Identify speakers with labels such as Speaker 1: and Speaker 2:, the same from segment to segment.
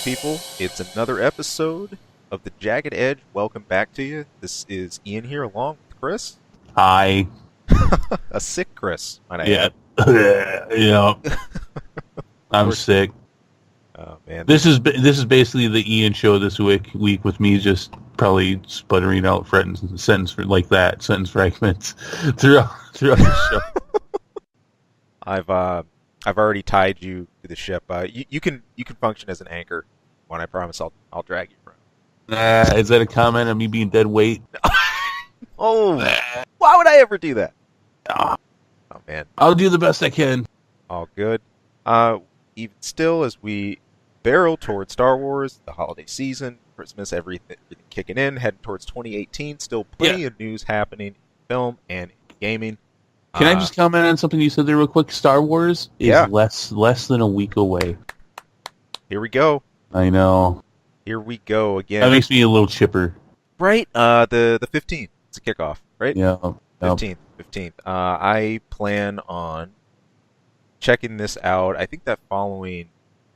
Speaker 1: people. It's another episode of the Jagged Edge. Welcome back to you. This is Ian here along with Chris.
Speaker 2: Hi.
Speaker 1: A sick Chris, might I
Speaker 2: Yeah.
Speaker 1: add.
Speaker 2: Yeah. I'm sick.
Speaker 1: Oh, man.
Speaker 2: This is basically the Ian show this week with me just probably sputtering out sentence fragments throughout the show.
Speaker 1: I've already tied you to the ship. You can function as an anchor. One, I promise I'll drag you from.
Speaker 2: Is that a comment on me being dead weight?
Speaker 1: Oh, why would I ever do that?
Speaker 2: Ah,
Speaker 1: Oh man,
Speaker 2: I'll do the best I can.
Speaker 1: all good. Even still, as we barrel towards Star Wars, the holiday season, Christmas, everything kicking in, heading towards 2018. Still plenty of news happening in film and in gaming.
Speaker 2: Can I just comment on something you said there real quick? Star Wars is less than a week away.
Speaker 1: Here we go.
Speaker 2: I know.
Speaker 1: Here we go again.
Speaker 2: That makes me a little chipper.
Speaker 1: Right. The 15th. It's a kickoff, right?
Speaker 2: Yeah.
Speaker 1: 15th. I plan on checking this out. I think that following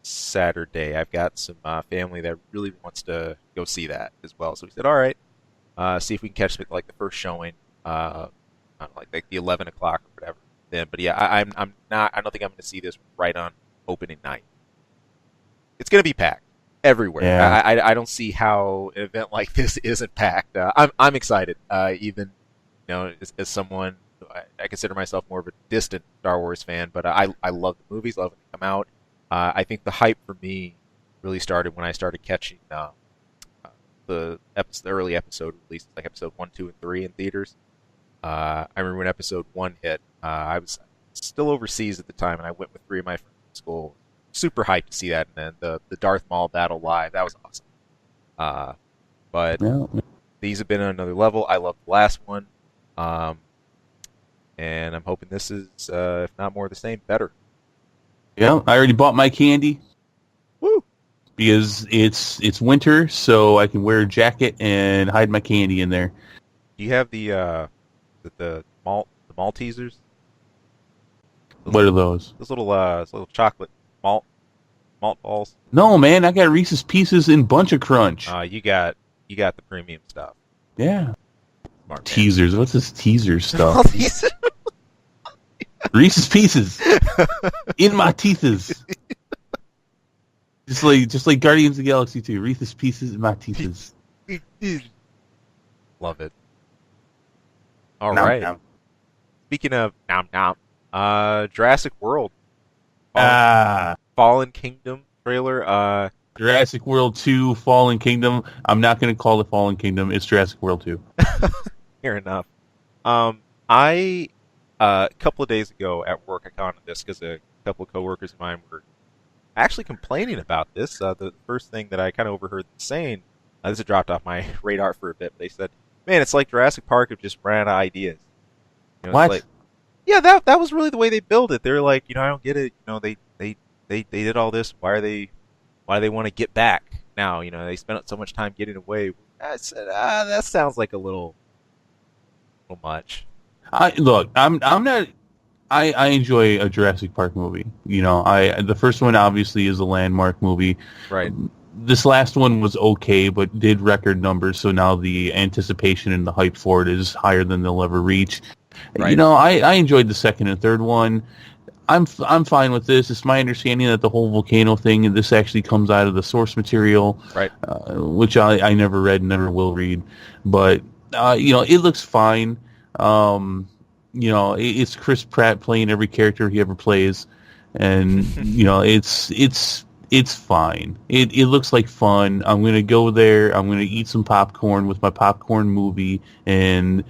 Speaker 1: Saturday, I've got some family that really wants to go see that as well. So we said, all right, see if we can catch like the first showing, I don't know, like the 11 o'clock or whatever. Then, but yeah, I don't think I'm going to see this right on opening night. It's going to be packed everywhere.
Speaker 2: Yeah.
Speaker 1: I don't see how an event like this isn't packed. I'm excited. Even as someone, I consider myself more of a distant Star Wars fan, but I love the movies, love when they come out. I think the hype for me really started when I started catching the early episode releases, like episode 1, 2, and 3 in theaters. I remember when episode 1 hit. I was still overseas at the time, and I went with 3 of my friends in school. Super hyped to see that, and then the Darth Maul battle live. That was awesome. But these have been on another level. I love the last one. And I'm hoping this is, if not more the same, better.
Speaker 2: Yeah, I already bought my candy.
Speaker 1: Woo!
Speaker 2: Because it's winter, so I can wear a jacket and hide my candy in there.
Speaker 1: Do you have the Maltesers?
Speaker 2: What are those?
Speaker 1: Those little chocolate malt balls.
Speaker 2: No, man, I got Reese's Pieces and Bunch of Crunch.
Speaker 1: You got the premium stuff.
Speaker 2: Yeah.
Speaker 1: Smart man.
Speaker 2: Teasers. What's this teaser stuff?
Speaker 1: Maltesers.
Speaker 2: Reese's Pieces in my teethers. Just like Guardians of the Galaxy 2. Reese's Pieces in my teethers.
Speaker 1: Love it. All right.
Speaker 2: Nom.
Speaker 1: Speaking of nom, Jurassic World. Fallen Kingdom trailer.
Speaker 2: Jurassic World 2, Fallen Kingdom. I'm not going to call it Fallen Kingdom. It's Jurassic World 2.
Speaker 1: Fair enough. I a couple of days ago at work, I commented this because a couple of coworkers of mine were actually complaining about this. The first thing that I kind of overheard them saying, this had dropped off my radar for a bit, but they said, "Man, it's like Jurassic Park have just ran out of ideas."
Speaker 2: What?
Speaker 1: Like, yeah, that was really the way they built it. They're like, I don't get it. They did all this. Why do they want to get back now? They spent so much time getting away. I said, that sounds like a little much.
Speaker 2: I'm not. I enjoy a Jurassic Park movie. The first one obviously is a landmark movie.
Speaker 1: Right.
Speaker 2: This last one was okay, but did record numbers. So now the anticipation and the hype for it is higher than they'll ever reach.
Speaker 1: Right.
Speaker 2: I enjoyed the second and third one. I'm fine with this. It's my understanding that the whole volcano thing, this actually comes out of the source material,
Speaker 1: Right.
Speaker 2: Which I never read, never will read. But it looks fine. It's Chris Pratt playing every character he ever plays, and it's fine. It looks like fun. I'm gonna go there. I'm gonna eat some popcorn with my popcorn movie, and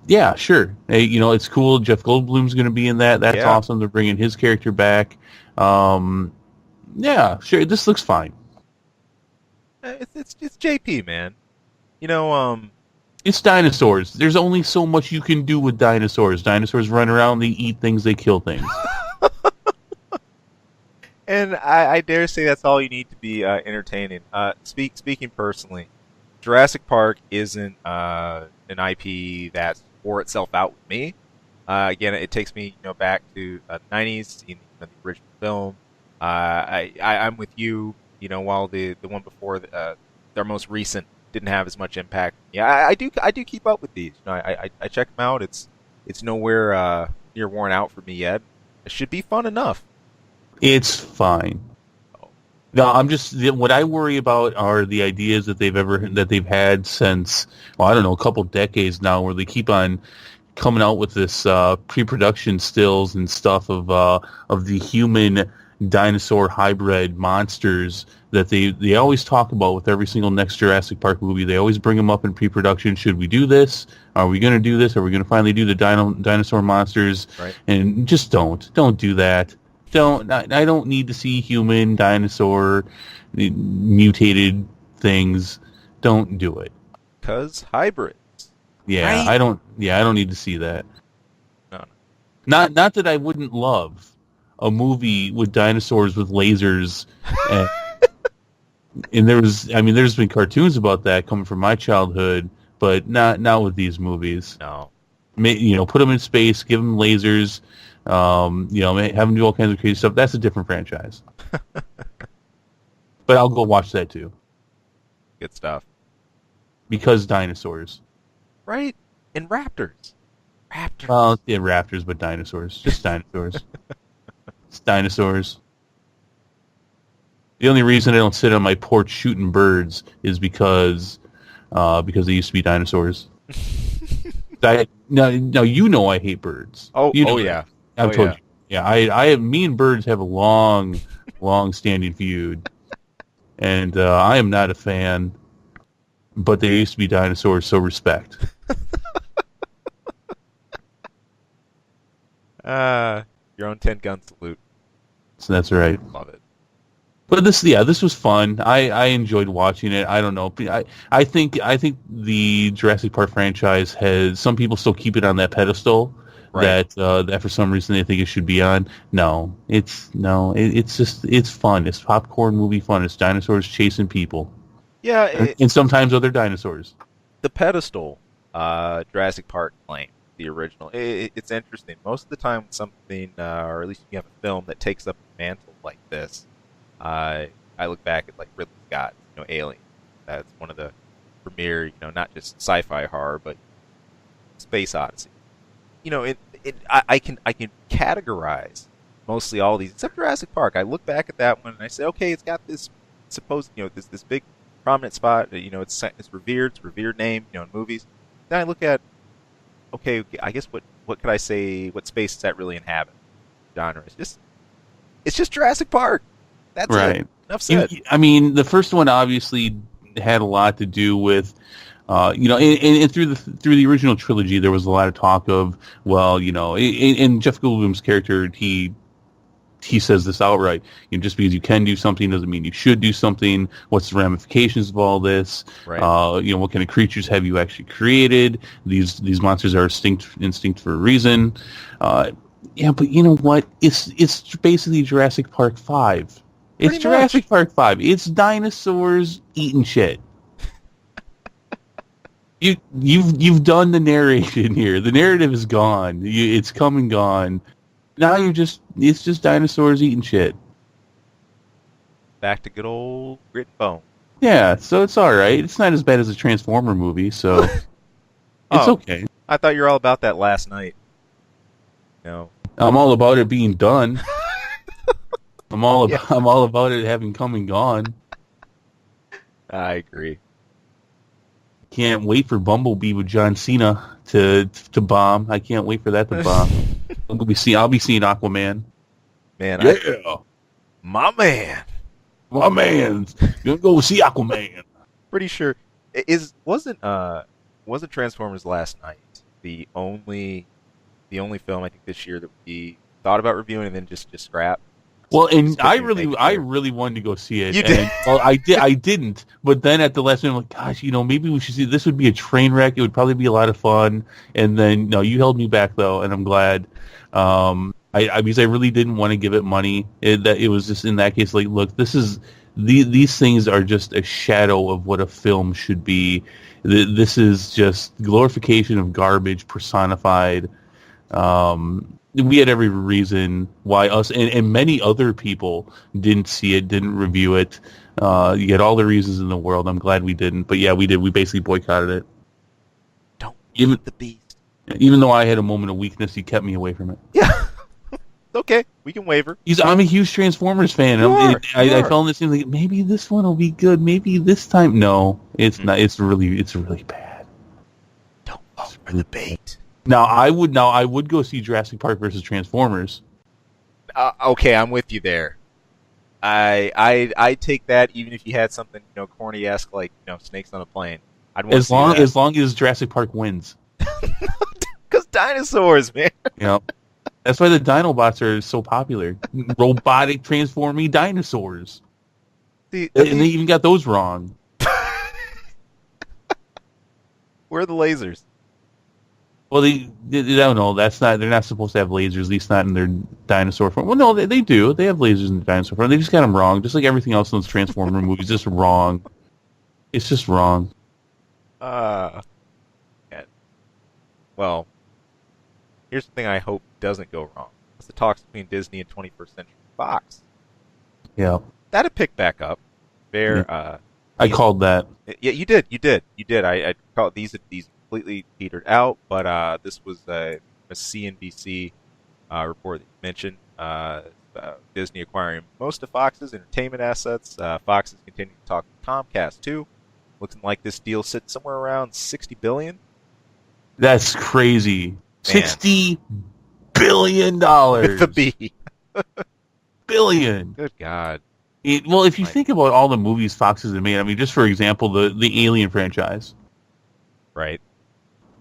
Speaker 2: yeah, sure. Hey, it's cool. Jeff Goldblum's gonna be in that. That's awesome. They're bringing his character back. Yeah, sure. This looks fine.
Speaker 1: It's JP, man.
Speaker 2: It's dinosaurs. There's only so much you can do with dinosaurs. Dinosaurs run around, they eat things, they kill things.
Speaker 1: And I dare say that's all you need to be entertaining. Speaking personally, Jurassic Park isn't an IP that's wore itself out with me. Again, it takes me back to the 90s, seeing the original film. I'm with you. while the one before their most recent didn't have as much impact. Yeah, I do keep up with these. I check them out. It's nowhere near worn out for me yet. It should be fun enough.
Speaker 2: It's fine. No, what I worry about are the ideas that they've had since, well, I don't know, a couple decades now, where they keep on coming out with this pre-production stills and stuff of the human dinosaur hybrid monsters that they always talk about with every single next Jurassic Park movie. They always bring them up in pre-production. Should we do this? Are we going to do this? Are we going to finally do the dinosaur monsters?
Speaker 1: Right.
Speaker 2: And just don't do that. I don't need to see human dinosaur mutated things. Don't do it.
Speaker 1: 'Cause hybrids.
Speaker 2: Yeah,
Speaker 1: Right?
Speaker 2: I don't need to see that.
Speaker 1: No.
Speaker 2: Not that I wouldn't love a movie with dinosaurs with lasers, and there's been cartoons about that coming from my childhood, but not with these movies.
Speaker 1: No.
Speaker 2: Put them in space, give them lasers, have them do all kinds of crazy stuff. That's a different franchise. But I'll go watch that too.
Speaker 1: Good stuff.
Speaker 2: Because dinosaurs.
Speaker 1: Right? And raptors.
Speaker 2: Well, yeah, raptors, but dinosaurs. Just dinosaurs. It's dinosaurs. The only reason I don't sit on my porch shooting birds is because they used to be dinosaurs. Now I hate birds.
Speaker 1: Oh,
Speaker 2: you know
Speaker 1: yeah.
Speaker 2: I've told you. Yeah, me and birds have a long standing feud, and I am not a fan. But they used to be dinosaurs, so respect.
Speaker 1: Your own 10-gun salute.
Speaker 2: So that's right.
Speaker 1: Love it.
Speaker 2: But this was fun. I enjoyed watching it. I don't know. I think the Jurassic Park franchise has, some people still keep it on that pedestal, right, that for some reason they think it should be on. It's fun. It's popcorn movie fun. It's dinosaurs chasing people.
Speaker 1: Yeah,
Speaker 2: and sometimes other dinosaurs.
Speaker 1: The pedestal Jurassic Park claim, the original. It's interesting. Most of the time, something, or at least you have a film that takes up a mantle like this. I look back at like Ridley Scott's, Alien. That's one of the premier, not just sci-fi horror, but Space Odyssey. I can categorize mostly all these, except Jurassic Park. I look back at that one and I say, okay, it's got this supposed, this big prominent spot. It's revered name, in movies. Then I look at, okay, I guess what could I say? What space does that really inhabit? Genre. It's just Jurassic Park. That's
Speaker 2: right.
Speaker 1: It. Enough said.
Speaker 2: The first one obviously had a lot to do with, and through the original trilogy, there was a lot of talk of, and Jeff Goldblum's character, he says this outright. Just because you can do something doesn't mean you should do something. What's the ramifications of all this?
Speaker 1: Right.
Speaker 2: What kind of creatures have you actually created? These monsters are instinct for a reason. Yeah, but you know what? It's basically Jurassic Park 5. It's Jurassic Park 5. It's dinosaurs eating shit. You've done the narration here. The narrative is gone. It's come and gone. Now it's just dinosaurs eating shit.
Speaker 1: Back to good old grit and bone.
Speaker 2: Yeah, so it's all right. It's not as bad as a Transformer movie, so it's okay.
Speaker 1: I thought you were all about that last night. No.
Speaker 2: I'm all about it being done. I'm all about it having come and gone.
Speaker 1: I agree.
Speaker 2: Can't wait for Bumblebee with John Cena to bomb. I can't wait for that to bomb. I'll be seeing Aquaman.
Speaker 1: Man,
Speaker 2: yeah,
Speaker 1: my man,
Speaker 2: gonna go see Aquaman.
Speaker 1: Pretty sure wasn't Transformers Last Night the only film I think this year that we thought about reviewing and then just scrap.
Speaker 2: Well, and I really wanted to go see it.
Speaker 1: You did?
Speaker 2: Well, I didn't. But then at the last minute, I'm like, gosh, maybe we should see. This would be a train wreck. It would probably be a lot of fun. And then, no, you held me back though, and I'm glad. Because I really didn't want to give it money. It was just in that case, like, look, these things are just a shadow of what a film should be. This is just glorification of garbage personified. We had every reason why us and many other people didn't see it, didn't review it. You get all the reasons in the world. I'm glad we didn't, but yeah, we did. We basically boycotted it.
Speaker 1: Don't
Speaker 2: Even
Speaker 1: eat the beast.
Speaker 2: even though I had a moment of weakness, he kept me away from it.
Speaker 1: Yeah. Okay, we can waver.
Speaker 2: I'm a huge Transformers fan. I fell in this thing like maybe this one will be good. Maybe this time, no, it's not. It's really bad.
Speaker 1: Don't fall for the bait.
Speaker 2: Now I would go see Jurassic Park versus Transformers.
Speaker 1: Okay, I'm with you there. I take that even if you had something corny-esque like snakes on a plane. I'd want
Speaker 2: as long as Jurassic Park wins.
Speaker 1: Because dinosaurs, man.
Speaker 2: That's why the Dinobots are so popular. Robotic transforming dinosaurs. And they even got those wrong.
Speaker 1: Where are the lasers?
Speaker 2: Well, they don't know. They're not supposed to have lasers, at least not in their dinosaur form. Well, no, they do. They have lasers in the dinosaur form. They just got them wrong, just like everything else in those Transformer movies. Just wrong. It's just wrong.
Speaker 1: Yeah. Well, here's the thing I hope doesn't go wrong. It's the talks between Disney and 21st Century Fox.
Speaker 2: Yeah.
Speaker 1: That'd pick back up.
Speaker 2: I called that.
Speaker 1: Yeah, you did. I called these completely petered out, but this was a CNBC report that you mentioned. Disney acquiring most of Fox's entertainment assets. Fox is continuing to talk with Comcast too. Looking like this deal sits somewhere around $60 billion.
Speaker 2: That's crazy.
Speaker 1: Man.
Speaker 2: $60 billion.
Speaker 1: With a B.
Speaker 2: Billion.
Speaker 1: Good God.
Speaker 2: Well, if you think about all the movies Fox has made, I mean, just for example, the Alien franchise.
Speaker 1: Right.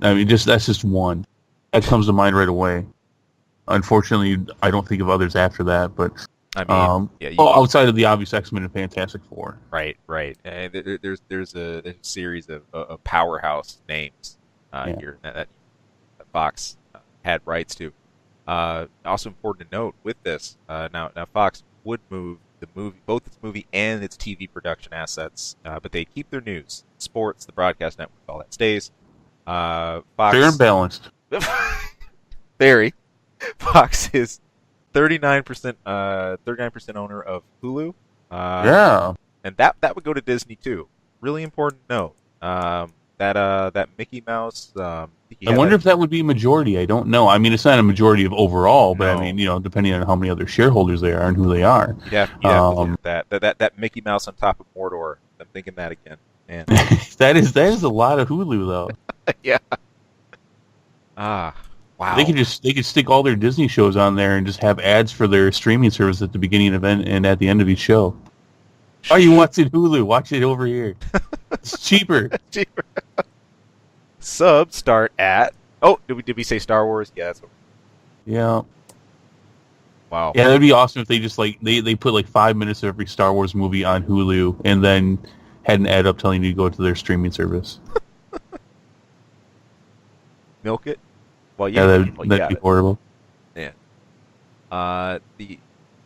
Speaker 2: I mean, that's just one. That comes to mind right away. Unfortunately, I don't think of others after that, but
Speaker 1: I mean,
Speaker 2: outside of the obvious X-Men and Fantastic Four.
Speaker 1: Right. There's a series of powerhouse names here that Fox had rights to. Also important to note with this, now Fox would move both its movie and its TV production assets, but they keep their news, sports, the broadcast network, all that stays. Fox,
Speaker 2: fair and balanced.
Speaker 1: Very. Fox is 39% owner of Hulu. And that would go to Disney too. Really important to note. That Mickey Mouse.
Speaker 2: I wonder if that would be a majority. I don't know. I mean, it's not a majority of overall, but
Speaker 1: No.
Speaker 2: I mean, depending on how many other shareholders there are and who they are.
Speaker 1: You'd have to look at that Mickey Mouse on top of Mordor. I'm thinking that again. Man.
Speaker 2: that is a lot of Hulu though.
Speaker 1: Yeah. Wow.
Speaker 2: They could stick all their Disney shows on there and just have ads for their streaming service at the beginning of and at the end of each show. Oh, you watching Hulu? Watch it over here. It's cheaper.
Speaker 1: Subs start at. Oh, did we say Star Wars? Yeah.
Speaker 2: Yeah.
Speaker 1: Wow.
Speaker 2: Yeah, that'd be awesome if they just they put like 5 minutes of every Star Wars movie on Hulu and then had an ad up telling you to go to their streaming service.
Speaker 1: Milk it. Well,
Speaker 2: Yeah, that'd be horrible.
Speaker 1: Yeah.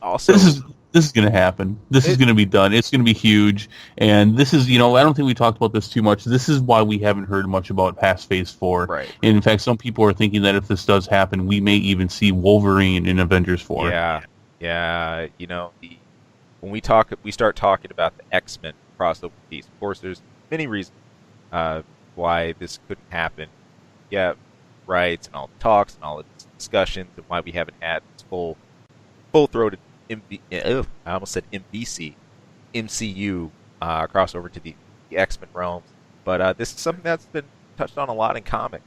Speaker 1: Also
Speaker 2: This is going to happen. This is going to be done. It's going to be huge. And this is, I don't think we talked about this too much. This is why we haven't heard much about past Phase 4.
Speaker 1: Right.
Speaker 2: And in fact, some people are thinking that if this does happen, we may even see Wolverine in Avengers 4.
Speaker 1: Yeah. When we start talking about the X-Men crossover piece, of course, there's many reasons why this couldn't happen. Yeah, rights and all the talks and all the discussions and why we haven't had this full-throated I almost said MCU crossover to the X-Men realms. But this is something that's been touched on a lot in comics.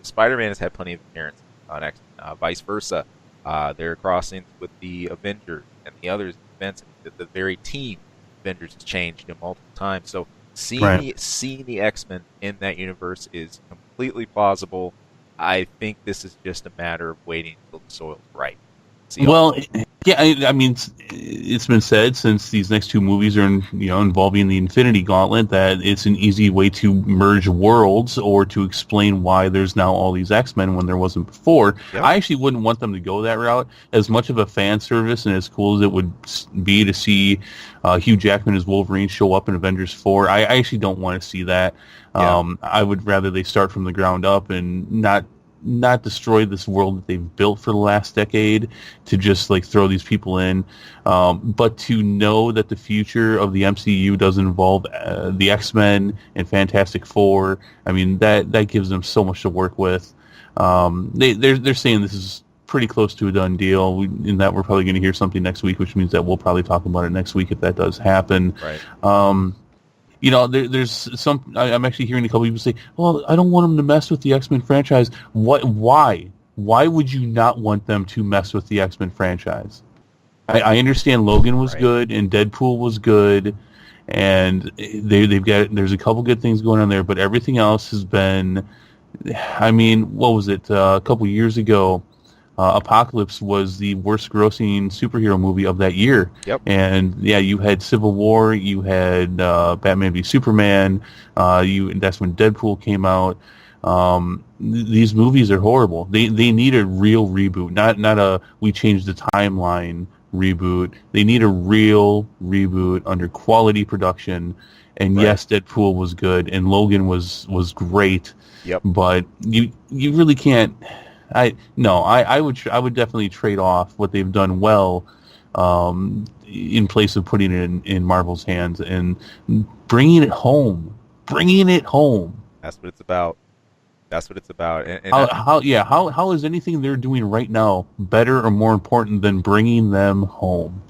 Speaker 1: Spider-Man has had plenty of appearances on X-Men. Vice versa. There are crossings with the Avengers and the others events. The very team Avengers has changed multiple times. So seeing the X-Men in that universe is completely plausible. I think this is just a matter of waiting until the soil's right.
Speaker 2: Well, yeah, I mean, it's been said since these next two movies are, involving the Infinity Gauntlet that it's an easy way to merge worlds or to explain why there's now all these X-Men when there wasn't before. Yep. I actually wouldn't want them to go that route. As much of a fan service and as cool as it would be to see Hugh Jackman as Wolverine show up in Avengers 4, I actually don't want to see that. Yeah. I would rather they start from the ground up and not not destroy this world that they've built for the last decade to just like throw these people in, but to know that the future of the MCU does involve the X-Men and Fantastic Four. I mean, that gives them so much to work with. They're saying this is pretty close to a done deal. In that we're probably going to hear something next week, which means that we'll probably talk about it next week if that does happen.
Speaker 1: Right.
Speaker 2: There's some. I'm actually hearing a couple people say, "Well, I don't want them to mess with the X-Men franchise." What? Why? Why would you not want them to mess with the X-Men franchise? I understand Logan was good and Deadpool was good, and there's a couple good things going on there, but everything else has been. I mean, what was it? A couple years ago, Apocalypse was the worst grossing superhero movie of that year.
Speaker 1: Yep.
Speaker 2: And yeah, you had Civil War, you had Batman v Superman, that's when Deadpool came out. These movies are horrible. They need a real reboot, not a we changed the timeline reboot. They need a real reboot under quality production. And
Speaker 1: right.
Speaker 2: Yes, Deadpool was good and Logan was great.
Speaker 1: Yep.
Speaker 2: But you really can't. I would definitely trade off what they've done well in place of putting it in Marvel's hands and bringing it home.
Speaker 1: That's what it's about. And
Speaker 2: how is anything they're doing right now better or more important than bringing them home?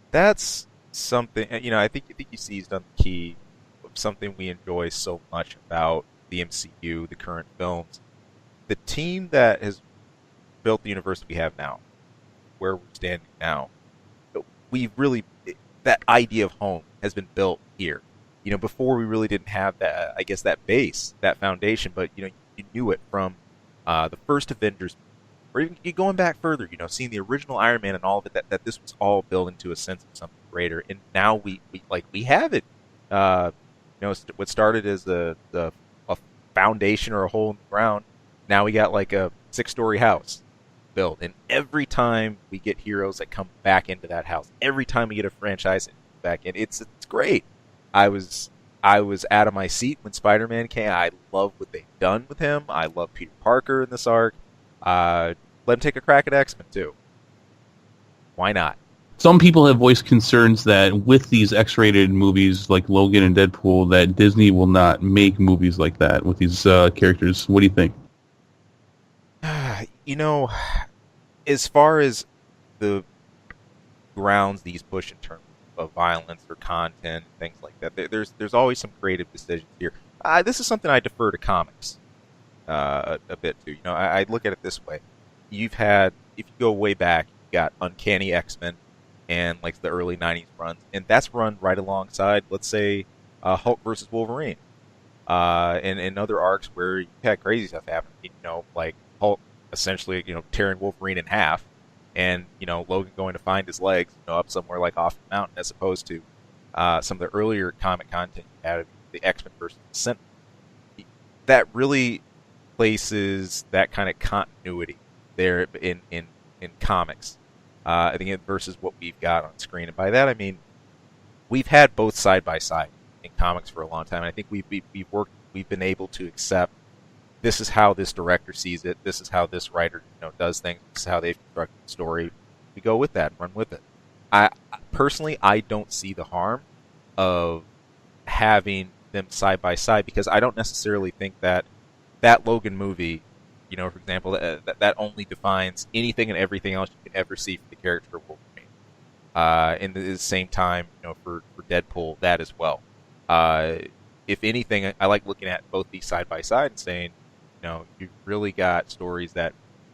Speaker 1: That's something. I think you seized on the key of something we enjoy so much about the MCU, the current films. The team that has built the universe we have now, where we're standing now, that idea of home has been built here. Before we really didn't have that, I guess, that base, that foundation, but you knew it from the first Avengers, or even going back further, seeing the original Iron Man and all of it, that this was all built into a sense of something greater, and now we have it. What started as a foundation or a hole in the ground, now we got like a 6-story house built, and every time we get heroes that come back into that house, every time we get a franchise back in, it's great. I was out of my seat when Spider-Man came. I love what they've done with him. I love Peter Parker in this arc. Let him take a crack at X-Men too. Why not?
Speaker 2: Some people have voiced concerns that with these X-rated movies like Logan and Deadpool, that Disney will not make movies like that with these characters. What do you think?
Speaker 1: As far as the grounds these push in terms of violence or content, things like that, there's always some creative decisions here. This is something I defer to comics a bit too. I look at it this way. If you go way back, you got Uncanny X-Men and like the early 90s runs, and that's run right alongside, let's say, Hulk versus Wolverine, and other arcs where you had crazy stuff happen. Like Hulk essentially, tearing Wolverine in half, and Logan going to find his legs, up somewhere like off the mountain, as opposed to some of the earlier comic content you had of the X-Men versus the Sentinel. That really places that kind of continuity there in comics. I think versus what we've got on screen, and by that I mean we've had both side by side in comics for a long time. And I think we've been able to accept this is how this director sees it. This is how this writer does things. This is how they've constructed the story. We go with that and run with it. I personally don't see the harm of having them side by side, because I don't necessarily think that Logan movie, for example, that only defines anything and everything else you can ever see for the character of Wolverine. And at the same time, for Deadpool, that as well. If anything, I like looking at both these side by side and saying, you've really got stories that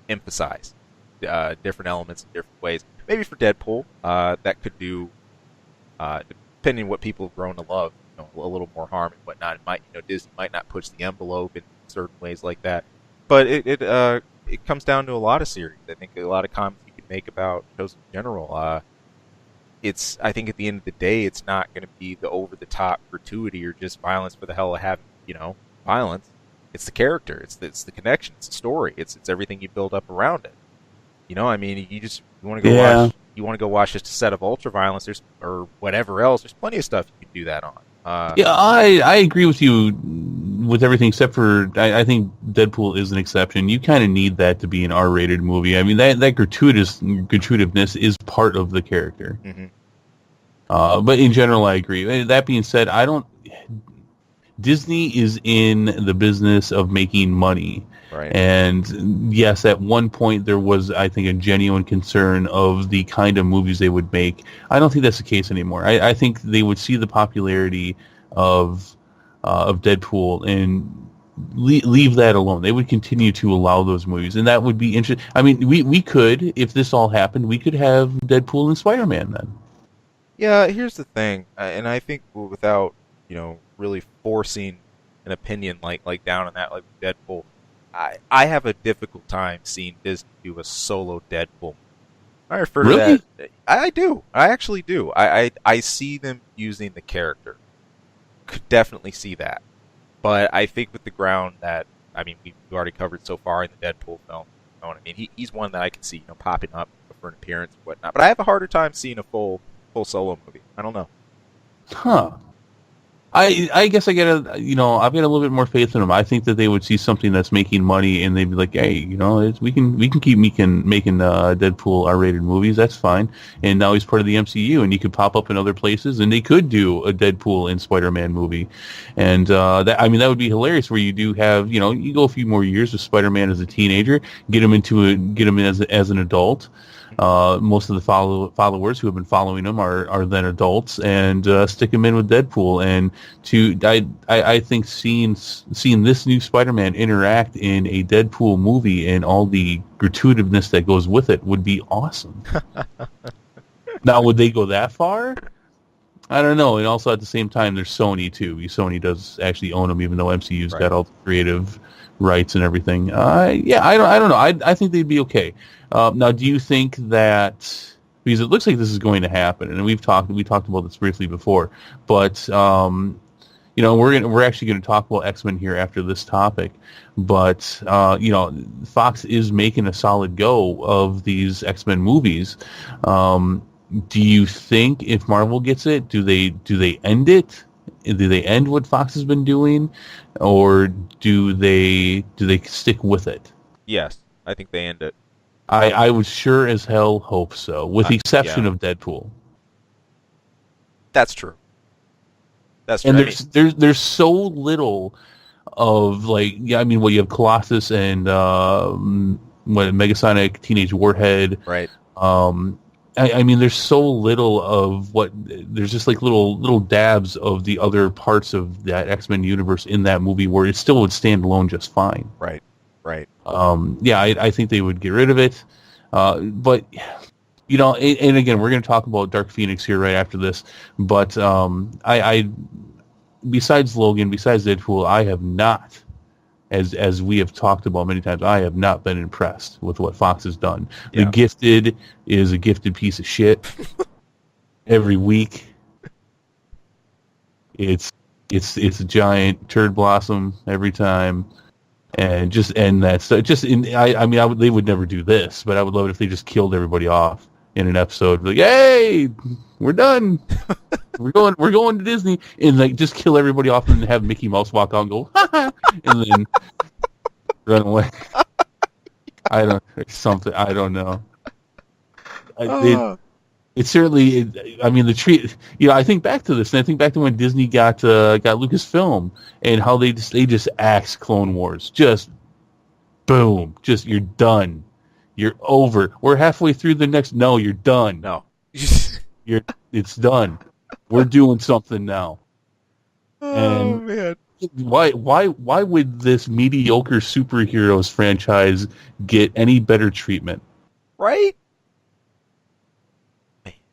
Speaker 1: emphasize different elements in different ways. Maybe for Deadpool, that could do, depending on what people have grown to love, a little more harm and whatnot. It might, Disney might not push the envelope in certain ways like that. But it comes down to a lot of series. I think a lot of comments you can make about shows in general. I think at the end of the day, it's not going to be the over-the-top gratuity or just violence for the hell of having, violence. It's the character. It's the connection. It's the story. It's everything you build up around it. You want to go watch. You want to go watch just a set of ultra violence, or whatever else. There's plenty of stuff you can do that on.
Speaker 2: I agree with you with everything except for, I think Deadpool is an exception. You kind of need that to be an R-rated movie. I mean, that gratuitousness is part of the character.
Speaker 1: Mm-hmm.
Speaker 2: But in general, I agree. That being said, Disney is in the business of making money.
Speaker 1: Right.
Speaker 2: And yes, at one point there was, I think, a genuine concern of the kind of movies they would make. I don't think that's the case anymore. I think they would see the popularity of Deadpool and leave that alone. They would continue to allow those movies, and that would be interesting. I mean, we could, if this all happened, we could have Deadpool and Spider-Man then.
Speaker 1: Yeah, here's the thing, and I think without really forcing an opinion like down on that, like Deadpool, I have a difficult time seeing Disney do a solo Deadpool. I refer to
Speaker 2: Really?
Speaker 1: that. I do. I actually do. I see them using the character. Could definitely see that. But I think with the ground that, I mean, we've already covered so far in the Deadpool film. You know what I mean? He's one that I can see, popping up for an appearance and whatnot. But I have a harder time seeing a full solo movie. I don't know.
Speaker 2: Huh. I guess I've got a little bit more faith in them. I think that they would see something that's making money and they'd be like, hey, we can keep making Deadpool R-rated movies. That's fine. And now he's part of the MCU, and he could pop up in other places, and they could do a Deadpool and Spider-Man movie. And that would be hilarious. Where you do have, you go a few more years with Spider-Man as a teenager, get him as an adult. Most of the followers who have been following him are then adults, and stick him in with Deadpool. And I think seeing this new Spider-Man interact in a Deadpool movie and all the gratuitousness that goes with it would be awesome. Now, would they go that far? I don't know. And also at the same time, there's Sony too. Sony does actually own them, even though MCU's got all the creative rights and everything. I don't know. I think they'd be okay. Now, do you think that, because it looks like this is going to happen, and we talked about this briefly before, but we're actually going to talk about X-Men here after this topic, but Fox is making a solid go of these X-Men movies. Do you think if Marvel gets it, do they end it? Do they end what Fox has been doing, or do they stick with it?
Speaker 1: Yes, I think they end it.
Speaker 2: I would sure as hell hope so, with the exception of Deadpool.
Speaker 1: That's true. That's true.
Speaker 2: And there's so little of you have Colossus and Megasonic, Teenage Warhead,
Speaker 1: right?
Speaker 2: There's so little of there's just like little dabs of the other parts of that X-Men universe in that movie where it still would stand alone just fine.
Speaker 1: Right.
Speaker 2: I think they would get rid of it. But, and again, we're going to talk about Dark Phoenix here right after this. But I besides Logan, besides Deadpool, I have not, as we have talked about many times, I have not been impressed with what Fox has done. Yeah. The Gifted is a gifted piece of shit. Every week, it's a giant turd blossom every time. And just end that stuff. They would never do this, but I would love it if they just killed everybody off in an episode. Like, hey, we're done. we're going to Disney, and just kill everybody off and have Mickey Mouse walk out and go, ha ha, and then run away. I don't know. It certainly. The treat. I think back to this, and I think back to when Disney got Lucasfilm and how they just axed Clone Wars. Just boom. Just you're done. You're over. We're halfway through the next. No, you're done.
Speaker 1: No,
Speaker 2: it's done. We're doing something now.
Speaker 1: Oh man.
Speaker 2: Why would this mediocre superheroes franchise get any better treatment?
Speaker 1: Right.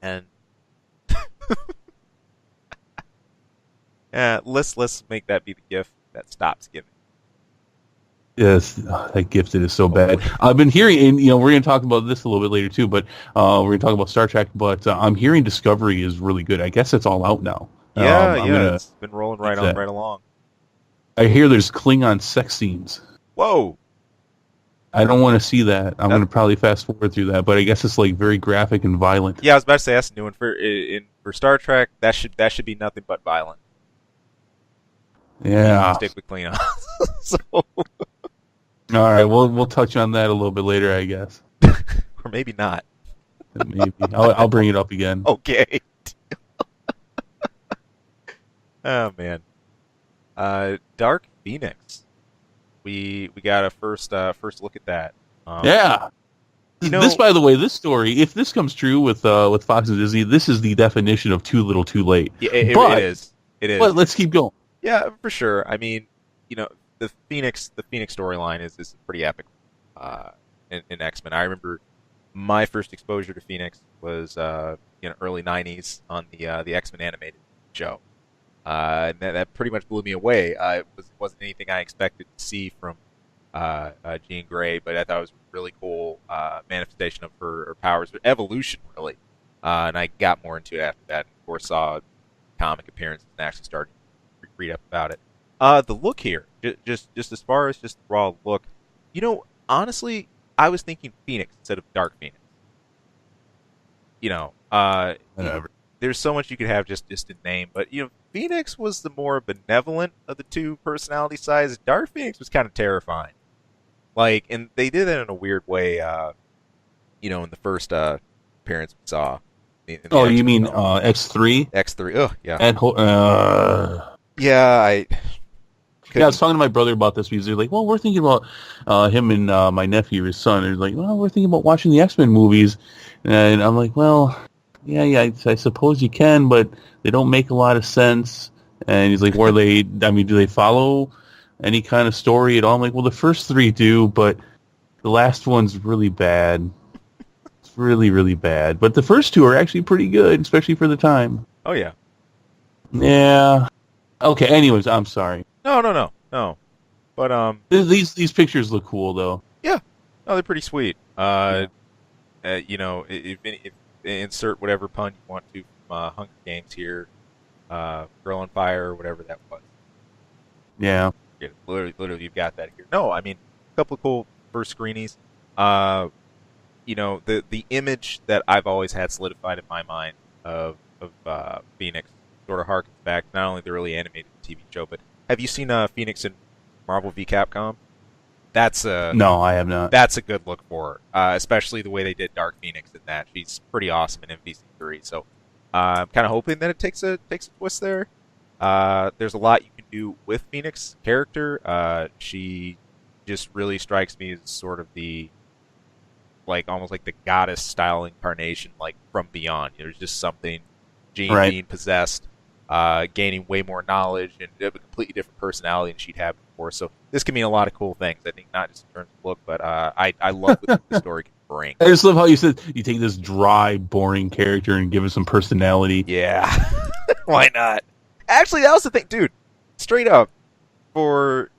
Speaker 1: And let's make that be the gift that stops giving.
Speaker 2: Yes, that Gifted is so bad. I've been hearing, and we're going to talk about this a little bit later too. But we're going to talk about Star Trek. But I'm hearing Discovery is really good. I guess it's all out now.
Speaker 1: It's been rolling right along.
Speaker 2: I hear there's Klingon sex scenes.
Speaker 1: Whoa.
Speaker 2: I don't want to see that. I'm going to probably fast forward through that, but I guess it's very graphic and violent.
Speaker 1: Yeah, I was about to say that's a new one for Star Trek. That should be nothing but violent.
Speaker 2: Yeah.
Speaker 1: Stick with Klingons. So,
Speaker 2: All right, we'll touch on that a little bit later, I guess.
Speaker 1: or maybe not.
Speaker 2: Maybe I'll bring it up again.
Speaker 1: Okay. Oh man. Dark Phoenix. We got a first look at that.
Speaker 2: Yeah. This, by the way, this story, if this comes true with Fox and Disney, this is the definition of too little, too late.
Speaker 1: Yeah,
Speaker 2: but,
Speaker 1: it is. It is.
Speaker 2: But let's keep going.
Speaker 1: Yeah, for sure. I mean, the Phoenix storyline is pretty epic in X-Men. I remember my first exposure to Phoenix was early '90s on the X-Men animated show. And that pretty much blew me away. It wasn't anything I expected to see from Jean Grey, but I thought it was a really cool manifestation of her powers, her evolution, really. And I got more into it after that. And of course, saw comic appearances and actually started to read up about it. The look here, just as far as just the raw look, honestly, I was thinking Phoenix instead of Dark Phoenix.
Speaker 2: Whatever.
Speaker 1: There's so much you could have just in name, but Phoenix was the more benevolent of the two personality sides. Dark Phoenix was kind of terrifying. And they did it in a weird way. In the first appearance we saw.
Speaker 2: Oh, you mean X3?
Speaker 1: X3. Oh, yeah.
Speaker 2: Yeah, I was talking to my brother about this because they're like, well, we're thinking about him and my nephew, his son. They're like, well, we're thinking about watching the X-Men movies. And I'm like, well, yeah, I suppose you can, but they don't make a lot of sense. And he's like, do they follow any kind of story at all? I'm like, well, the first three do, but the last one's really bad. It's really, really bad. But the first two are actually pretty good, especially for the time.
Speaker 1: Oh, yeah.
Speaker 2: Yeah. Okay, anyways, I'm sorry.
Speaker 1: No. But
Speaker 2: these pictures look cool though.
Speaker 1: Yeah, no, they're pretty sweet. If insert whatever pun you want to from Hunger Games here, Girl on Fire or whatever that was.
Speaker 2: Yeah,
Speaker 1: literally, you've got that here. No, I mean, a couple of cool first screenies. The image that I've always had solidified in my mind of Phoenix sort of harkens back not only the early animated TV show, but have you seen Phoenix in Marvel v. Capcom?
Speaker 2: No, I have not.
Speaker 1: That's a good look for her, especially the way they did Dark Phoenix in that. She's pretty awesome in MVC3. So I'm kind of hoping that it takes a twist there. There's a lot you can do with Phoenix character. She just really strikes me as sort of the almost like the goddess style incarnation, from beyond. There's just something Jean being possessed. Gaining way more knowledge and a completely different personality than she'd had before. So this can mean a lot of cool things. I think not just in terms of look, but I love what the story can bring.
Speaker 2: I just love how you said you take this dry, boring character and give it some personality.
Speaker 1: Yeah, why not? Actually, that was the thing, dude. Straight up, for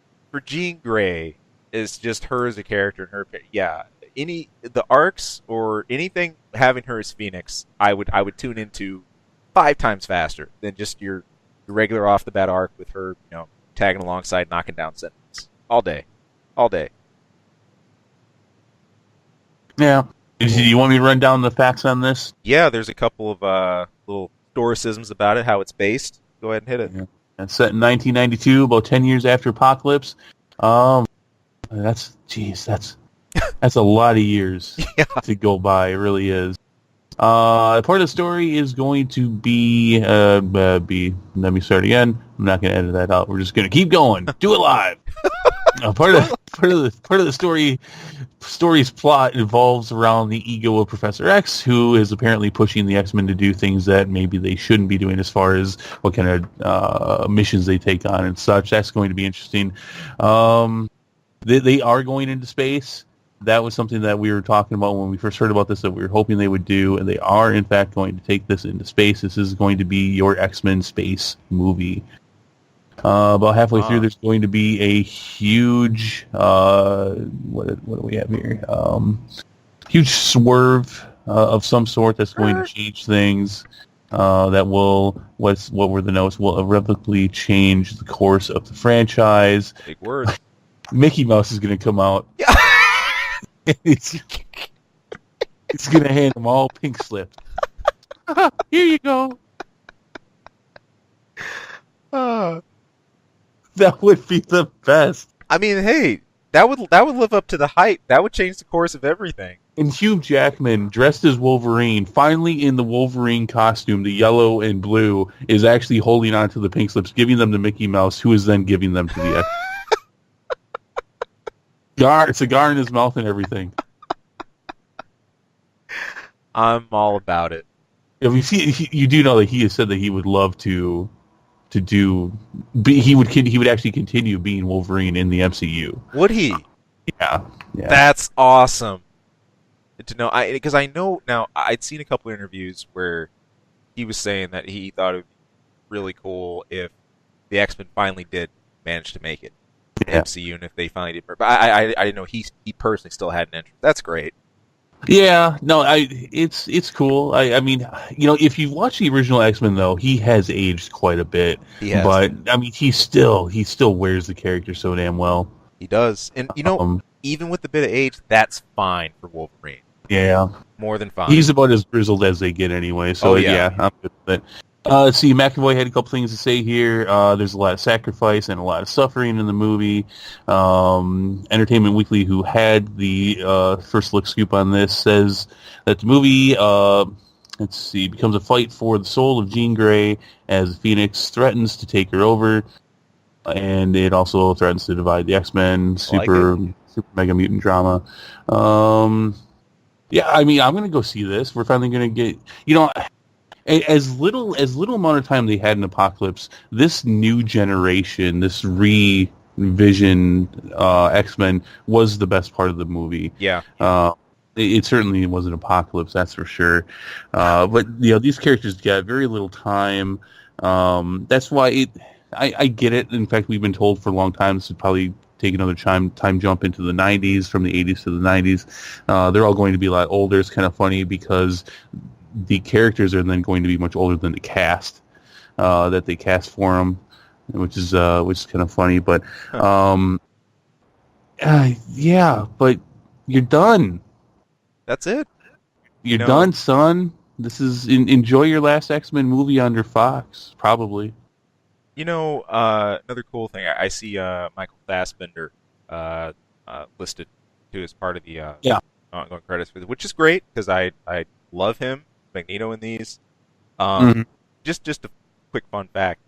Speaker 1: Jean Grey, is just her as a character and her. Yeah, the arcs or anything having her as Phoenix, I would tune into 5 times faster than just your regular off the bat arc with her, tagging alongside, knocking down sentinels all day.
Speaker 2: Yeah. Do you want me to run down the facts on this?
Speaker 1: Yeah, there's a couple of little historicisms about it, how it's based. Go ahead and hit it.
Speaker 2: Yeah. It's set in 1992, about 10 years after Apocalypse. That's a lot of years to go by. It really is. Part of the story is going to be let me start again. I'm not going to edit that out. We're just going to keep going. Do it live. Part of the story's plot involves around the ego of Professor X, who is apparently pushing the X-Men to do things that maybe they shouldn't be doing as far as what kind of missions they take on and such. That's going to be interesting. They are going into space. That was something that we were talking about when we first heard about this, that we were hoping they would do, and they are, in fact, going to take this into space. This is going to be your X-Men space movie. About halfway through, there's going to be a huge, what do we have here? Huge swerve of some sort that's going to change things. That will, what were the notes? Will irrevocably change the course of the franchise.
Speaker 1: Big word.
Speaker 2: Mickey Mouse is going to come out.
Speaker 1: Yeah.
Speaker 2: It's going to hand them all pink slips. Here you go. That would be the best.
Speaker 1: I mean, hey, that would live up to the hype. That would change the course of everything.
Speaker 2: And Hugh Jackman, dressed as Wolverine, finally in the Wolverine costume, the yellow and blue, is actually holding on to the pink slips, giving them to Mickey Mouse, who is then giving them to the cigar in his mouth and everything.
Speaker 1: I'm all about it.
Speaker 2: I mean, you do know that he has said that he would love to he would actually continue being Wolverine in the MCU.
Speaker 1: Would he?
Speaker 2: Yeah.
Speaker 1: That's awesome to know. Because I know now I'd seen a couple of interviews where he was saying that he thought it would be really cool if the X-Men finally did manage to make it in the MCU, and if they finally did. But I didn't know he personally still had an interest. That's great.
Speaker 2: Yeah, no, it's cool. I mean, if you watch the original X-Men, though, he has aged quite a bit.
Speaker 1: He has.
Speaker 2: But I mean, he still wears the character so damn well.
Speaker 1: He does, and even with the bit of age, that's fine for Wolverine.
Speaker 2: Yeah,
Speaker 1: more than fine.
Speaker 2: He's about as grizzled as they get anyway. So yeah, I'm good with it. See, McAvoy had a couple things to say here. There's a lot of sacrifice and a lot of suffering in the movie. Entertainment Weekly, who had the first look scoop on this, says that the movie, becomes a fight for the soul of Jean Grey as Phoenix threatens to take her over, and it also threatens to divide the X-Men. Super mega mutant drama. Yeah, I mean, I'm going to go see this. We're finally going to get, as little amount of time they had in Apocalypse, this new generation, this revision X-Men was the best part of the movie.
Speaker 1: Yeah.
Speaker 2: It certainly wasn't Apocalypse, that's for sure. But these characters get very little time. That's why I get it. In fact, we've been told for a long time this would probably take another time jump into the 90s, from the 80s to the 90s. They're all going to be a lot older. It's kind of funny because the characters are then going to be much older than the cast that they cast for them, which is kind of funny. But yeah, but you're done.
Speaker 1: That's it.
Speaker 2: You're done, son. This is enjoy your last X-Men movie under Fox, probably.
Speaker 1: Another cool thing, I see Michael Fassbender listed too as part of the ongoing credits for this, which is great because I love him, Magneto, in these. Just a quick fun fact: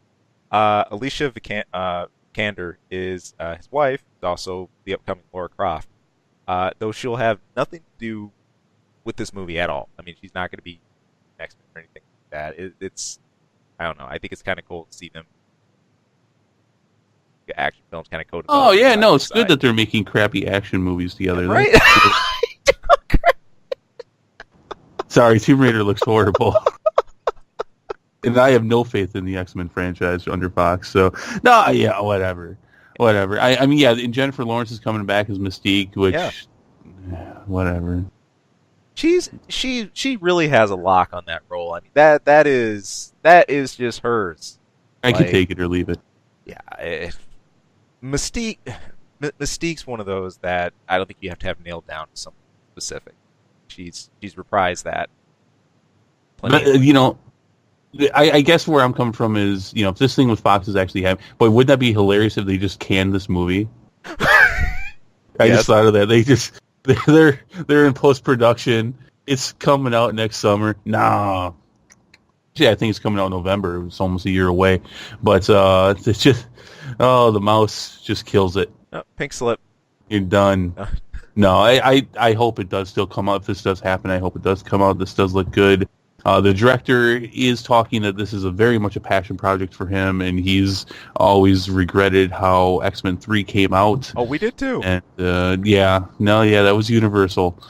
Speaker 1: Alicia Vikander is his wife, also the upcoming Laura Croft. Though she'll have nothing to do with this movie at all. I mean, she's not going to be X-Men or anything like that. It's I don't know. I think it's kind of cool to see them. Action films kind of coded.
Speaker 2: Oh yeah, no, it's good that they're making crappy action movies together,
Speaker 1: right?
Speaker 2: Sorry, Tomb Raider looks horrible, and I have no faith in the X-Men franchise under Fox. So no, yeah, whatever. I mean, yeah, and Jennifer Lawrence is coming back as Mystique, which, whatever.
Speaker 1: She really has a lock on that role. I mean, that is just hers.
Speaker 2: I can take it or leave it.
Speaker 1: Yeah. Mystique's one of those that I don't think you have to have nailed down to something specific. She's reprised that.
Speaker 2: But, I guess where I'm coming from is, if this thing with Fox is actually happening, boy, wouldn't that be hilarious if they just canned this movie? I just thought of that. They're in post-production. It's coming out next summer. Nah. Yeah, I think it's coming out in November. It's almost a year away. But it's just, the mouse just kills it.
Speaker 1: Oh, pink slip.
Speaker 2: You're done. No, I hope it does still come out. If this does happen, I hope it does come out. This does look good. The director is talking that this is very much a passion project for him, and he's always regretted how X-Men 3 came out.
Speaker 1: Oh, we did too.
Speaker 2: And that was Universal.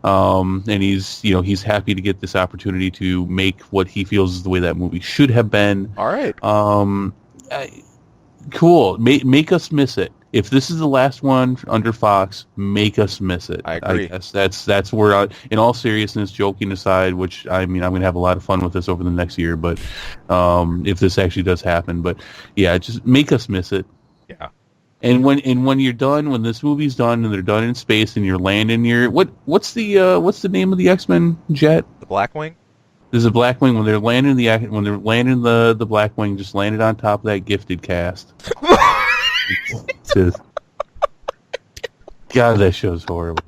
Speaker 2: And he's happy to get this opportunity to make what he feels is the way that movie should have been.
Speaker 1: All right.
Speaker 2: Cool. Make us miss it. If this is the last one under Fox, make us miss it.
Speaker 1: I agree.
Speaker 2: I guess that's where, in all seriousness, joking aside, which I mean, I'm going to have a lot of fun with this over the next year, but if this actually does happen, but yeah, just make us miss it.
Speaker 1: Yeah.
Speaker 2: And when you're done, when this movie's done and they're done in space and you're landing your what's the name of the X-Men jet?
Speaker 1: The Blackwing.
Speaker 2: There's a Blackwing when they're landing the Blackwing, just landed on top of that gifted cast. Just, God, that show's horrible.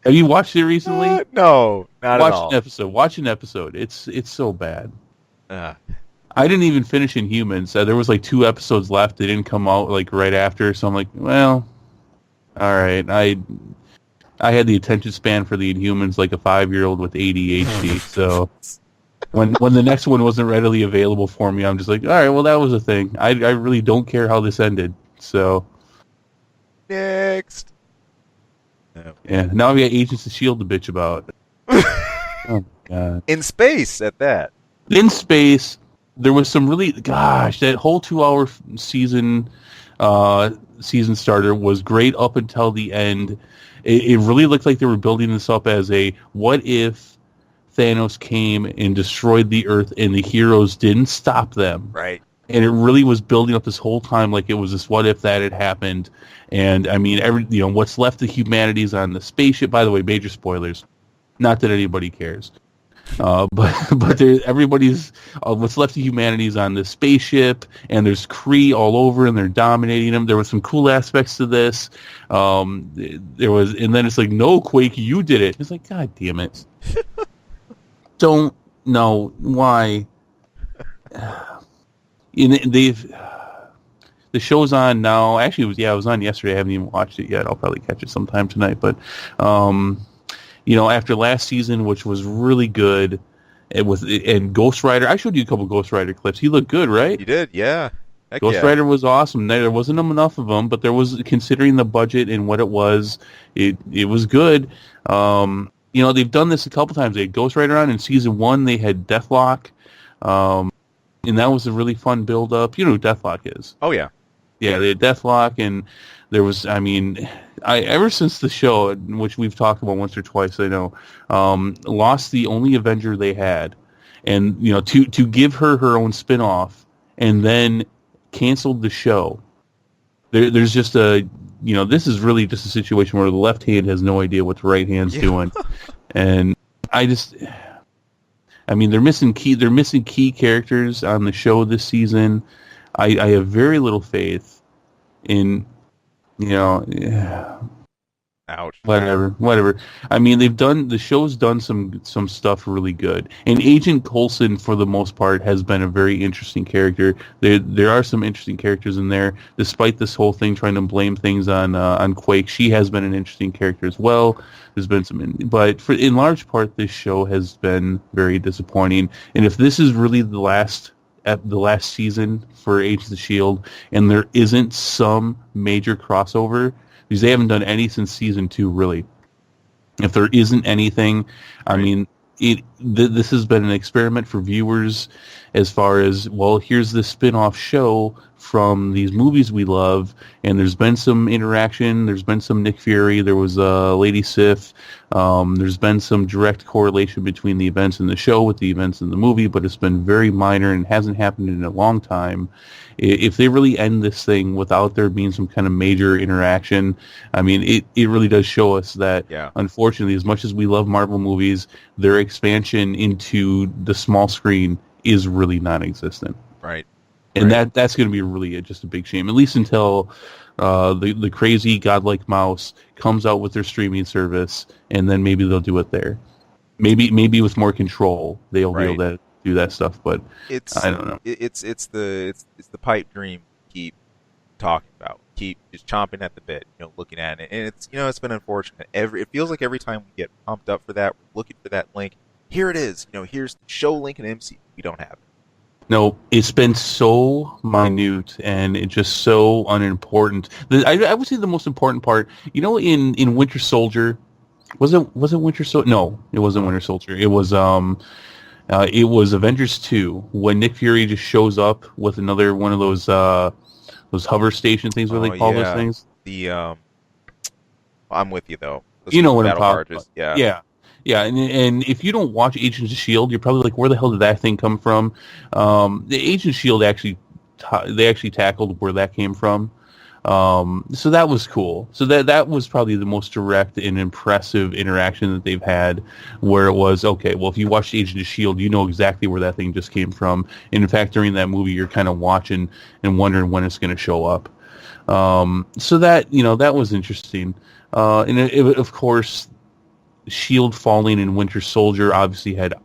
Speaker 2: Have you watched it recently?
Speaker 1: No, not at all.
Speaker 2: Watch an episode. It's so bad.
Speaker 1: Uh,
Speaker 2: I didn't even finish Inhumans. There was like 2 episodes left. They didn't come out like right after, so I'm like, well, all right. I had the attention span for the Inhumans like a 5-year-old with ADHD. So when the next one wasn't readily available for me, I'm just like, all right, well, that was a thing. I really don't care how this ended. So
Speaker 1: next. No.
Speaker 2: Yeah, now we got Agents of S.H.I.E.L.D. to bitch about. Oh, God.
Speaker 1: In space, at that.
Speaker 2: In space, there was some really... Gosh, that whole 2-hour season starter was great up until the end. It really looked like they were building this up as a, what if Thanos came and destroyed the Earth and the heroes didn't stop them?
Speaker 1: Right.
Speaker 2: And it really was building up this whole time like it was this what if that had happened. And I mean, what's left of humanity is on the spaceship. By the way, major spoilers. Not that anybody cares. But everybody's what's left of humanity is on this spaceship, and there's Kree all over, and they're dominating them. There was some cool aspects to this. And then it's like, no, Quake, you did it. It's like, God damn it! Don't know why. The show's on now. Actually, it was on yesterday. I haven't even watched it yet. I'll probably catch it sometime tonight. But after last season, which was really good, and Ghost Rider. I showed you a couple Ghost Rider clips. He looked good, right?
Speaker 1: You did, yeah.
Speaker 2: Ghost Rider was awesome. There wasn't enough of them, but there was, considering the budget and what it was was good. They've done this a couple times. They had Ghost Rider on in season 1. They had Deathlock. And that was a really fun build-up. You know who Deathlock is?
Speaker 1: Oh, yeah.
Speaker 2: Yeah, they had Deathlock, and there was, ever since the show, which we've talked about once or twice, I know, lost the only Avenger they had. And, to give her own spin-off, and then canceled the show. There's just this is really just a situation where the left hand has no idea what the right hand's doing. And they're missing key characters on the show this season. I have very little faith in,
Speaker 1: Ouch.
Speaker 2: Whatever. The show's done some stuff really good. And Agent Coulson, for the most part, has been a very interesting character. There are some interesting characters in there, despite this whole thing trying to blame things on Quake. She has been an interesting character as well. There's been but in large part, this show has been very disappointing. And if this is really the last season for Agents of S.H.I.E.L.D. and there isn't some major crossover, because they haven't done any since season 2, really. If there isn't anything,
Speaker 1: Right.
Speaker 2: This has been an experiment for viewers as far as, well, here's this spin-off show from these movies we love, and there's been some interaction, there's been some Nick Fury, there was Lady Sif, there's been some direct correlation between the events in the show with the events in the movie, but it's been very minor and hasn't happened in a long time. If they really end this thing without there being some kind of major interaction, it really does show us that, unfortunately, as much as we love Marvel movies, their expansion into the small screen is really non-existent.
Speaker 1: Right.
Speaker 2: And that's going to be really just a big shame, at least until the crazy godlike mouse comes out with their streaming service, and then maybe they'll do it there. Maybe with more control, they'll be able to do that stuff. But I don't know.
Speaker 1: It's the pipe dream we keep talking about. Keep just chomping at the bit, looking at it, and it's been unfortunate. It feels like every time we get pumped up for that, we're looking for that link. Here it is. Here's the show link in MC. We don't have it.
Speaker 2: No, it's been so minute and it's just so unimportant. I would say the most important part, in Winter Soldier, was it Winter Soldier? No, it wasn't Winter Soldier. It was Avengers 2 when Nick Fury just shows up with another one of those hover station things. What do they call those things?
Speaker 1: I'm with you though.
Speaker 2: You know what I'm talking about.
Speaker 1: Yeah.
Speaker 2: Yeah, and if you don't watch Agents of S.H.I.E.L.D., you're probably like, where the hell did that thing come from? The Agents of S.H.I.E.L.D. actually tackled where that came from. So that was cool. So that was probably the most direct and impressive interaction that they've had, where it was, okay, well, if you watched Agent of S.H.I.E.L.D., you know exactly where that thing just came from. And in fact, during that movie, you're kind of watching and wondering when it's going to show up. So that, that was interesting. And of course, S.H.I.E.L.D. falling in Winter Soldier obviously had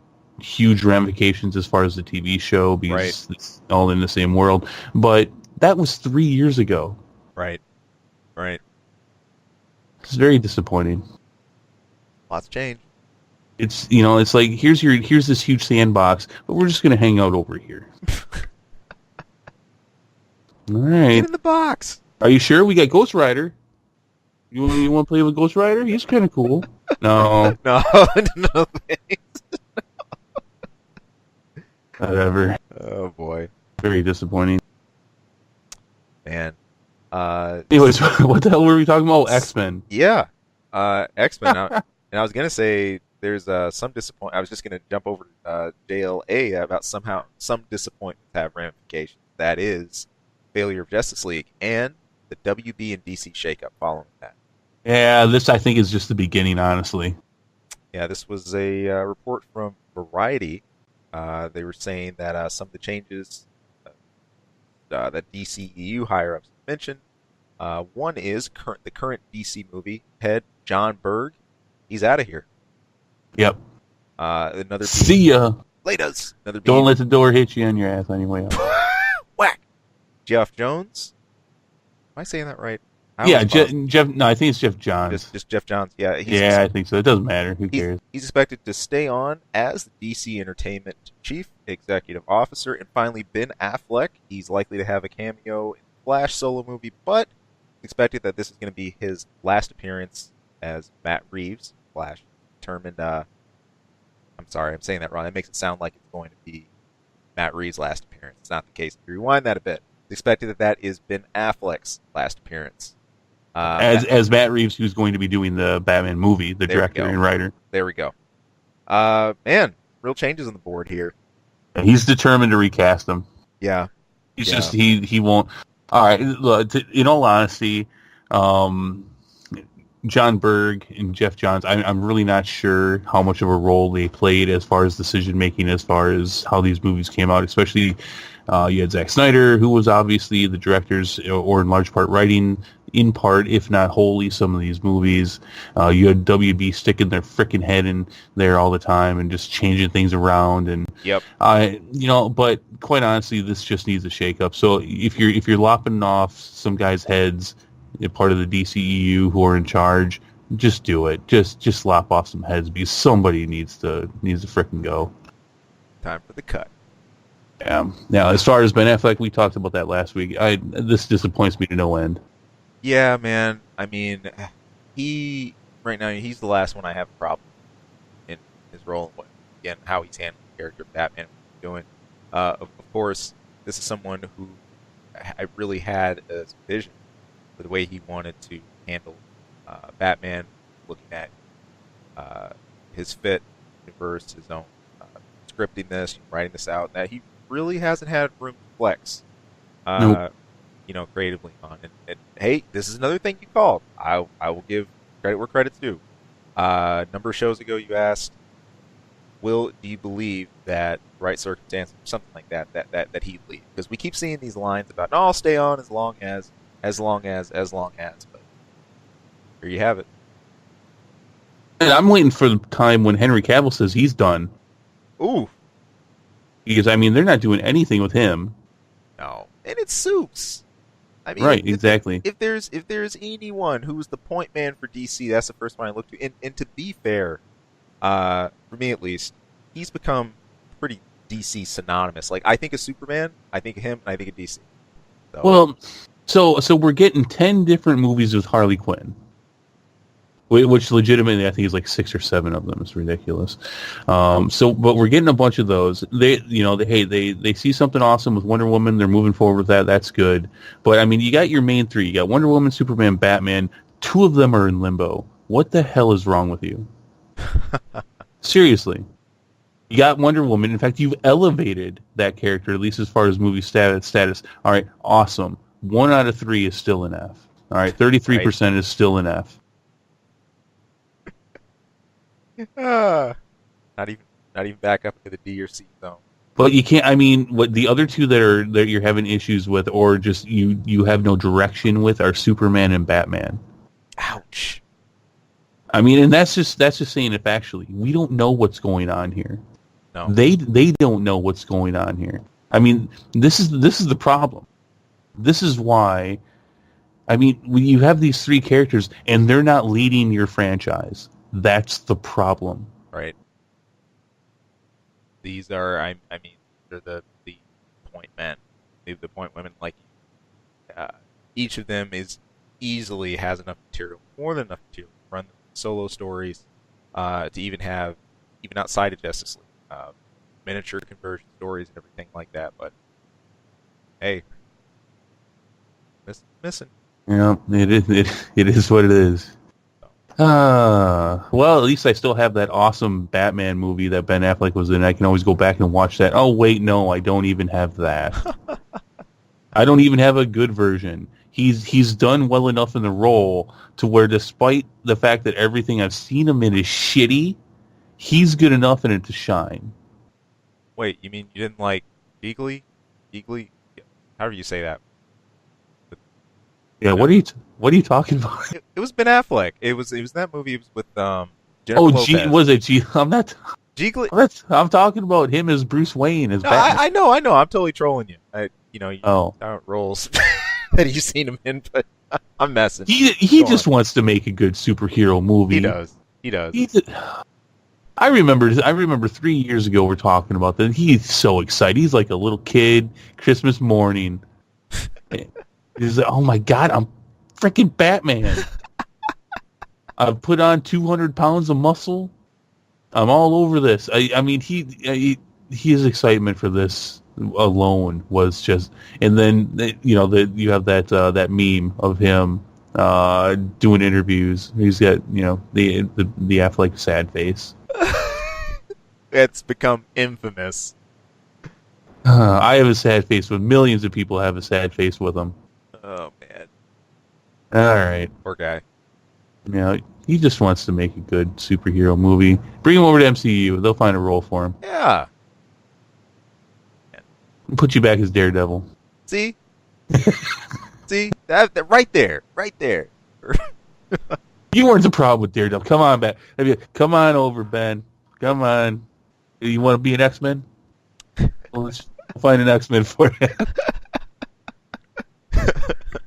Speaker 2: huge ramifications as far as the TV show, because it's all in the same world. But that was 3 years ago.
Speaker 1: Right.
Speaker 2: It's very disappointing.
Speaker 1: Lots changed.
Speaker 2: It's it's like here's this huge sandbox, but we're just gonna hang out over here. All right.
Speaker 1: Get in the box.
Speaker 2: Are you sure? We got Ghost Rider. You want to play with Ghost Rider? He's kind of cool. No.
Speaker 1: No thanks.
Speaker 2: Whatever.
Speaker 1: Oh boy.
Speaker 2: Very disappointing.
Speaker 1: Man.
Speaker 2: Anyways, what the hell were we talking about? X-Men.
Speaker 1: Yeah. X-Men. And I was gonna say there's some disappointment. I was just gonna jump over to JLA about somehow some disappointments have ramifications. That is failure of Justice League and the WB and DC shakeup following that.
Speaker 2: Yeah, this I think is just the beginning, honestly.
Speaker 1: Yeah, this was a report from Variety. They were saying that some of the changes that DCEU higher-ups mentioned, one is the current DC movie head, John Berg. He's out of here.
Speaker 2: Yep.
Speaker 1: Another
Speaker 2: See ya.
Speaker 1: Laters. Another
Speaker 2: Don't let the door hit you on your ass anyway.
Speaker 1: Whack. Jeff Jones. Am I saying that right?
Speaker 2: Yeah, Jeff. No, I think it's Jeff Johns.
Speaker 1: Just Jeff Johns. Yeah.
Speaker 2: I think so. It doesn't matter. Who cares?
Speaker 1: He's expected to stay on as the DC Entertainment Chief Executive Officer. And finally, Ben Affleck. He's likely to have a cameo in the Flash solo movie, but it's expected that this is going to be his last appearance as Matt Reeves. Flash determined. I'm sorry, I'm saying that wrong. That makes it sound like it's going to be Matt Reeves' last appearance. It's not the case. If you rewind that a bit, it's expected that is Ben Affleck's last appearance.
Speaker 2: As Matt Reeves, who's going to be doing the Batman movie, the director and writer.
Speaker 1: There we go. Man, real changes on the board here.
Speaker 2: He's determined to recast him.
Speaker 1: Yeah.
Speaker 2: He's just, he won't. All right, look, in all honesty, John Berg and Jeff Johns, I'm really not sure how much of a role they played as far as decision making, as far as how these movies came out. Especially, you had Zack Snyder, who was obviously the directors, or in large part writing, in part, if not wholly, some of these movies. You had WB sticking their frickin' head in there all the time and just changing things around. And
Speaker 1: yep.
Speaker 2: But quite honestly, this just needs a shakeup. So if you're lopping off some guys' heads, part of the DCEU who are in charge, just do it. Just lop off some heads, because somebody needs to frickin' go.
Speaker 1: Time for the cut.
Speaker 2: Yeah. Now, as far as Ben Affleck, we talked about that last week. This disappoints me to no end.
Speaker 1: Yeah, man. I mean, right now he's the last one I have a problem in his role. Again, how he's handling the character of Batman, what he's doing. Of course, this is someone who I really had a vision for the way he wanted to handle Batman, looking at his fit universe, his own scripting this, writing this out, that he really hasn't had room to flex.
Speaker 2: Nope.
Speaker 1: Creatively on. And hey, this is another thing you called. I will give credit where credit's due. A number of shows ago, you asked, do you believe that right circumstances, or something like that he'd leave? Because we keep seeing these lines about, no, I'll stay on as long as. But here you have it.
Speaker 2: And I'm waiting for the time when Henry Cavill says he's done.
Speaker 1: Ooh.
Speaker 2: Because, they're not doing anything with him.
Speaker 1: No. And it's Suits.
Speaker 2: Right, exactly.
Speaker 1: If there's anyone who's the point man for DC, that's the first one I look to. And to be fair, for me at least, he's become pretty DC synonymous. Like, I think of Superman, I think of him, and I think of DC. So.
Speaker 2: Well, so we're getting 10 different movies with Harley Quinn, which legitimately I think is like 6 or 7 of them. It's ridiculous. But we're getting a bunch of those. They see something awesome with Wonder Woman. They're moving forward with that. That's good. But you got your main 3. You got Wonder Woman, Superman, Batman. 2 of them are in limbo. What the hell is wrong with you? Seriously. You got Wonder Woman. In fact, you've elevated that character, at least as far as movie status. All right, awesome. 1 out of 3 is still an F. All right, 33% is still an F.
Speaker 1: Not even back up into the D or C zone.
Speaker 2: But you can't. I mean, what the other two that you're having issues with, or just you have no direction with, are Superman and Batman.
Speaker 1: Ouch.
Speaker 2: I mean, and that's just saying it factually. We don't know what's going on here.
Speaker 1: No.
Speaker 2: They don't know what's going on here. I mean, this is the problem. This is why. I mean, when you have these 3 characters and they're not leading your franchise, that's the problem.
Speaker 1: Right. These are, I mean, they're the point men, the point women. Like, each of them easily has enough material, more than enough material, to run solo stories, to even outside of Justice League, miniature conversion stories and everything like that. But hey, missing.
Speaker 2: Yeah, it is what it is. Well, at least I still have that awesome Batman movie that Ben Affleck was in. I can always go back and watch that. Oh, wait, no, I don't even have that. I don't even have a good version. He's done well enough in the role to where, despite the fact that everything I've seen him in is shitty, he's good enough in it to shine.
Speaker 1: Wait, you mean you didn't like Eagly? However you say that.
Speaker 2: Yeah, what are you talking about?
Speaker 1: It was Ben Affleck. It was that movie. It was with Jennifer Lopez.
Speaker 2: Was it G? I'm not.
Speaker 1: Jiggly.
Speaker 2: I'm talking about him as Bruce Wayne as Batman.
Speaker 1: I know. I'm totally trolling you. Roles that you've seen him in, but I'm messing.
Speaker 2: He just wants to make a good superhero movie.
Speaker 1: He does.
Speaker 2: I remember 3 years ago we're talking about that. He's so excited. He's like a little kid. Christmas morning. He's like, oh my God, I'm freaking Batman. I've put on 200 pounds of muscle. I'm all over this. I mean, his excitement for this alone was just, and then you have that meme of him doing interviews. He's got the Affleck sad face.
Speaker 1: It's become infamous.
Speaker 2: I have a sad face, but millions of people have a sad face with him.
Speaker 1: Oh man.
Speaker 2: All right.
Speaker 1: Poor guy.
Speaker 2: Yeah, he just wants to make a good superhero movie. Bring him over to MCU. They'll find a role for him.
Speaker 1: Yeah.
Speaker 2: Put you back as Daredevil.
Speaker 1: See? See? That right there.
Speaker 2: You weren't the problem with Daredevil. Come on, Ben. Come on over, Ben. Come on. You want to be an X-Men? Well, let's find an X-Men for you.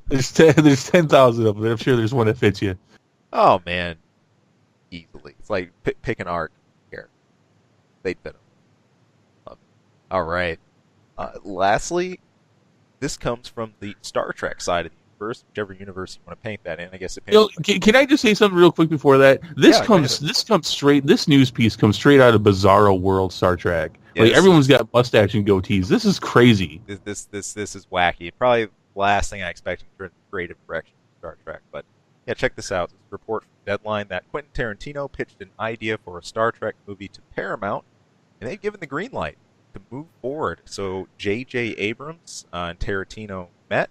Speaker 2: There's 10,000 of them. I'm sure there's one that fits you.
Speaker 1: Oh man, easily. It's like pick an arc here. They'd fit them. Love it. All right. Lastly, this comes from the Star Trek side of the universe, whichever universe you want to paint that in. I guess it.
Speaker 2: Can I just say something real quick before that? This comes straight. This news piece comes straight out of Bizarro World Star Trek. Yeah, like everyone's got mustache and goatees. This is crazy.
Speaker 1: This is wacky. Probably the last thing I expected for the creative direction of Star Trek. But yeah, check this out. This is a report from Deadline that Quentin Tarantino pitched an idea for a Star Trek movie to Paramount, and they've given the green light to move forward. So J.J. Abrams and Tarantino met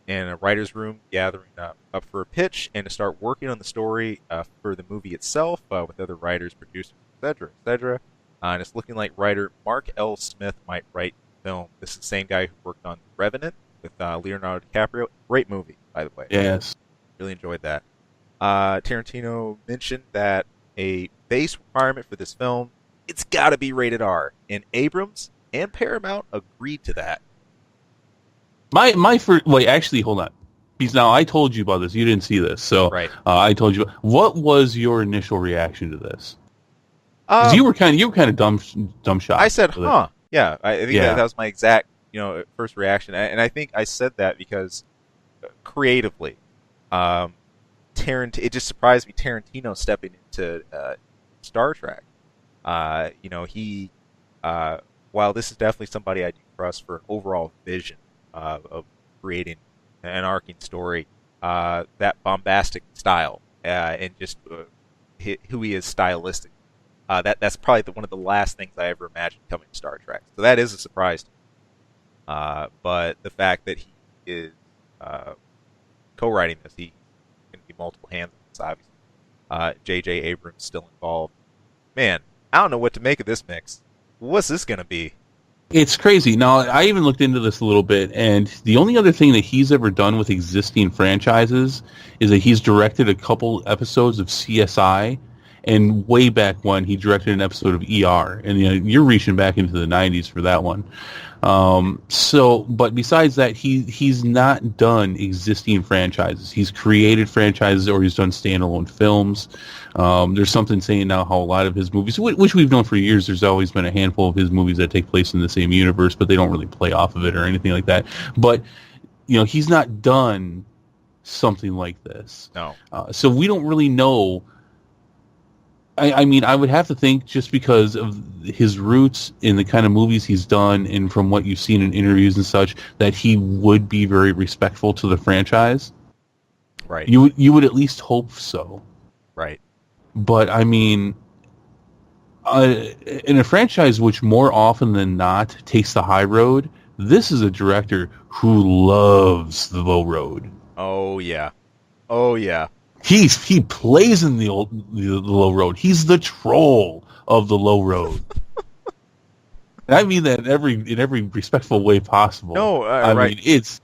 Speaker 1: in a writer's room, gathering up for a pitch and to start working on the story for the movie itself with other writers, producers, etc., etc. And it's looking like writer Mark L. Smith might write the film. This is the same guy who worked on Revenant with Leonardo DiCaprio. Great movie, by the way.
Speaker 2: Yes.
Speaker 1: Really enjoyed that. Tarantino mentioned that a base requirement for this film, it's got to be rated R. And Abrams and Paramount agreed to that.
Speaker 2: My first... Wait, actually, hold on. Because now I told you about this. You didn't see this. So
Speaker 1: right.
Speaker 2: I told you. What was your initial reaction to this? You were kind of dumb shot.
Speaker 1: I said, huh. Yeah, I think that was my exact first reaction. And I think I said that because creatively, it just surprised me Tarantino stepping into Star Trek. He while this is definitely somebody I do trust for an overall vision of creating an arcing story, that bombastic style and just who he is stylistically. That's probably one of the last things I ever imagined coming to Star Trek. So that is a surprise to me. But the fact that he is uh, co-writing this. He's going to be multiple hands on this, obviously. J.J. Abrams still involved. Man, I don't know what to make of this mix. What's this going to be?
Speaker 2: It's crazy. Now, I even looked into this a little bit, and the only other thing that he's ever done with existing franchises is that he's directed a couple episodes of CSI, and way back when he directed an episode of ER, and you're reaching back into the 90s for that one. But besides that, he's not done existing franchises. He's created franchises, or he's done standalone films. There's something saying now how a lot of his movies, which we've known for years, there's always been a handful of his movies that take place in the same universe, but they don't really play off of it or anything like that. But, he's not done something like this.
Speaker 1: No.
Speaker 2: So we don't really know. I mean, I would have to think, just because of his roots in the kind of movies he's done and from what you've seen in interviews and such, that he would be very respectful to the franchise.
Speaker 1: Right.
Speaker 2: You would at least hope so.
Speaker 1: Right.
Speaker 2: But, I mean, in a franchise which more often than not takes the high road, this is a director who loves the low road.
Speaker 1: Oh, yeah. Oh, yeah.
Speaker 2: He plays in the low road. He's the troll of the low road. And I mean that in every respectful way possible.
Speaker 1: No,
Speaker 2: I
Speaker 1: right.
Speaker 2: mean it's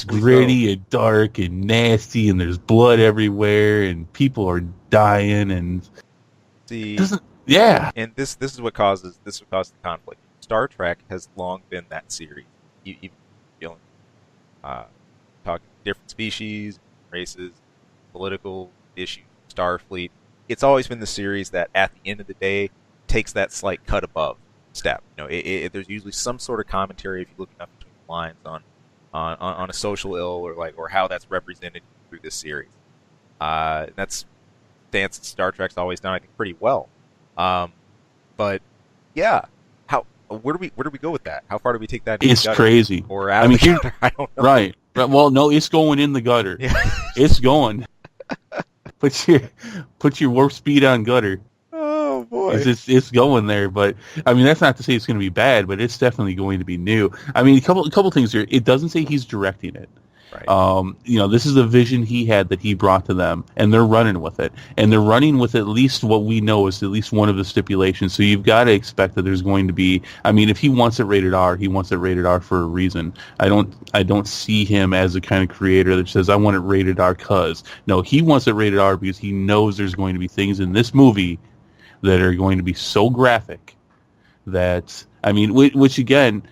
Speaker 2: gritty and dark and nasty, and there's blood everywhere, and people are dying, and
Speaker 1: And this is what causes the conflict. Star Trek has long been that series. Even talking different species, races, political issues, Starfleet. It's always been the series that, at the end of the day, takes that slight cut above step. There's usually some sort of commentary, if you look up between the lines, on a social ill, or how that's represented through this series. That's stance that Star Trek's always done, I think, pretty well. But yeah, where do we go with that? How far do we take that?
Speaker 2: It's crazy.
Speaker 1: Or out of the gutter? I don't know.
Speaker 2: Right. Well, no, it's going in the gutter.
Speaker 1: Yeah.
Speaker 2: It's going. Put your warp speed on gutter.
Speaker 1: Oh boy,
Speaker 2: it's going there. But I mean, that's not to say it's going to be bad, but it's definitely going to be new. I mean, a couple things here. It doesn't say he's directing it.
Speaker 1: Right.
Speaker 2: This is a vision he had that he brought to them, and they're running with it. And they're running with at least what we know is at least one of the stipulations. So you've got to expect that there's going to be. I mean, if he wants it rated R, he wants it rated R for a reason. I don't see him as the kind of creator that says I want it rated R because. No, he wants it rated R because he knows there's going to be things in this movie that are going to be so graphic that, I mean, which again.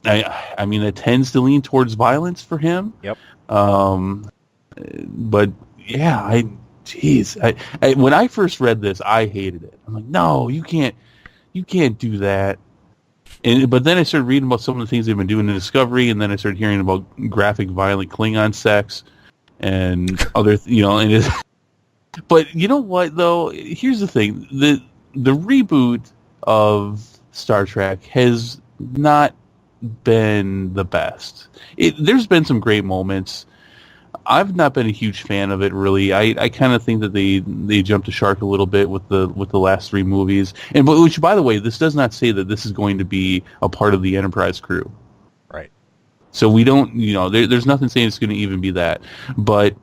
Speaker 2: I mean, it tends to lean towards violence for him.
Speaker 1: Yep.
Speaker 2: But yeah, when I first read this, I hated it. I'm like, no, you can't do that. But then I started reading about some of the things they've been doing in Discovery, and then I started hearing about graphic, violent Klingon sex and other, But you know what, though? Here's the thing: the reboot of Star Trek has not been the best. There's been some great moments. I've not been a huge fan of it, really. I kind of think that they jumped the shark a little bit with the last three movies. Which, by the way, this does not say that this is going to be a part of the Enterprise crew.
Speaker 1: Right.
Speaker 2: So we don't, there's nothing saying it's going to even be that. But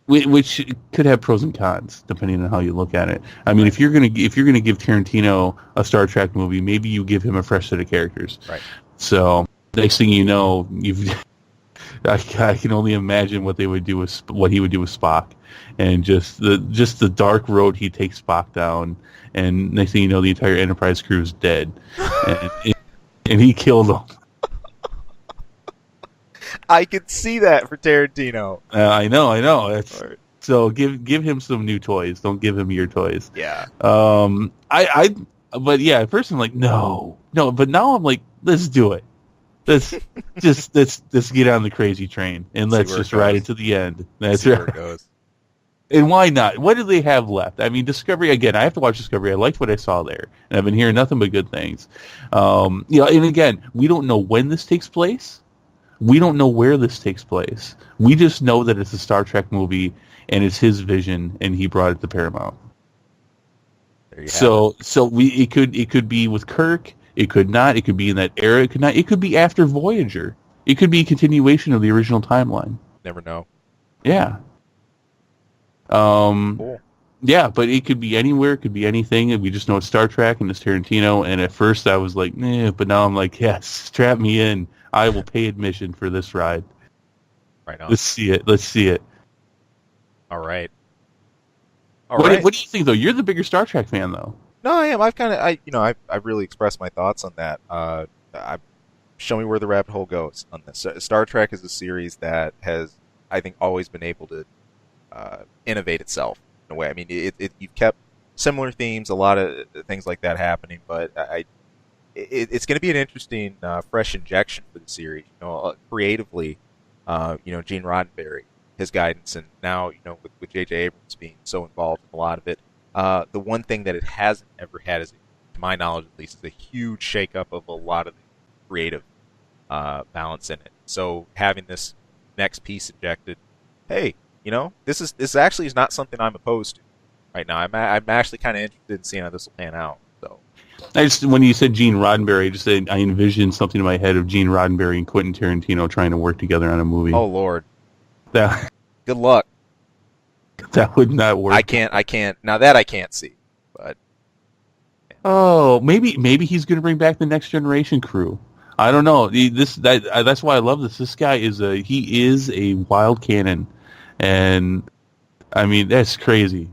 Speaker 2: which could have pros and cons depending on how you look at it. I mean, if you're gonna give Tarantino a Star Trek movie, maybe you give him a fresh set of characters.
Speaker 1: Right.
Speaker 2: So next thing you know, I can only imagine what he would do with Spock, and just the dark road he takes Spock down, and next thing you know, the entire Enterprise crew is dead, and he killed them.
Speaker 1: I could see that for Tarantino.
Speaker 2: I know. So give him some new toys. Don't give him your toys.
Speaker 1: Yeah.
Speaker 2: But yeah, at first I'm like, no. But now I'm like, let's do it. Let's get on the crazy train and let's just ride it to the end. That's
Speaker 1: where it goes.
Speaker 2: And why not? What do they have left? I mean, Discovery, again, I have to watch Discovery. I liked what I saw there, and I've been hearing nothing but good things. And again, we don't know when this takes place. We don't know where this takes place. We just know that it's a Star Trek movie, and it's his vision, and he brought it to Paramount. So it could be with Kirk. It could not. It could be in that era. It could not. It could be after Voyager. It could be a continuation of the original timeline.
Speaker 1: Never know.
Speaker 2: Yeah. Um,
Speaker 1: Cool.
Speaker 2: yeah, but it could be anywhere, it could be anything, and we just know it's Star Trek and it's Tarantino. And at first I was like, nah, but now I'm like, yes, strap me in. I will pay admission for this ride.
Speaker 1: Right on.
Speaker 2: Let's see it. Let's see it.
Speaker 1: All right. All right.
Speaker 2: What do you think though? You're the bigger Star Trek fan though.
Speaker 1: No, I am. I've kind of, I've really expressed my thoughts on that. Show me where the rabbit hole goes on this. Star Trek is a series that has, I think, always been able to innovate itself in a way. I mean, you've kept similar themes, a lot of things like that happening, but it's going to be an interesting, fresh injection for the series. Creatively, Gene Roddenberry, his guidance, and now with J.J. Abrams being so involved in a lot of it. The one thing that it hasn't ever had, is, to my knowledge at least, is a huge shakeup of a lot of the creative balance in it. So having this next piece injected, hey, this actually is not something I'm opposed to right now. I'm actually kind of interested in seeing how this will pan out. So
Speaker 2: When you said Gene Roddenberry, I envisioned something in my head of Gene Roddenberry and Quentin Tarantino trying to work together on a movie.
Speaker 1: oh Lord,
Speaker 2: That
Speaker 1: good luck.
Speaker 2: that would not work.
Speaker 1: I can't. Now that I can't see, but
Speaker 2: Oh, maybe he's going to bring back the Next Generation crew. I don't know. That's why I love this. This guy is a wild cannon, and I mean that's crazy.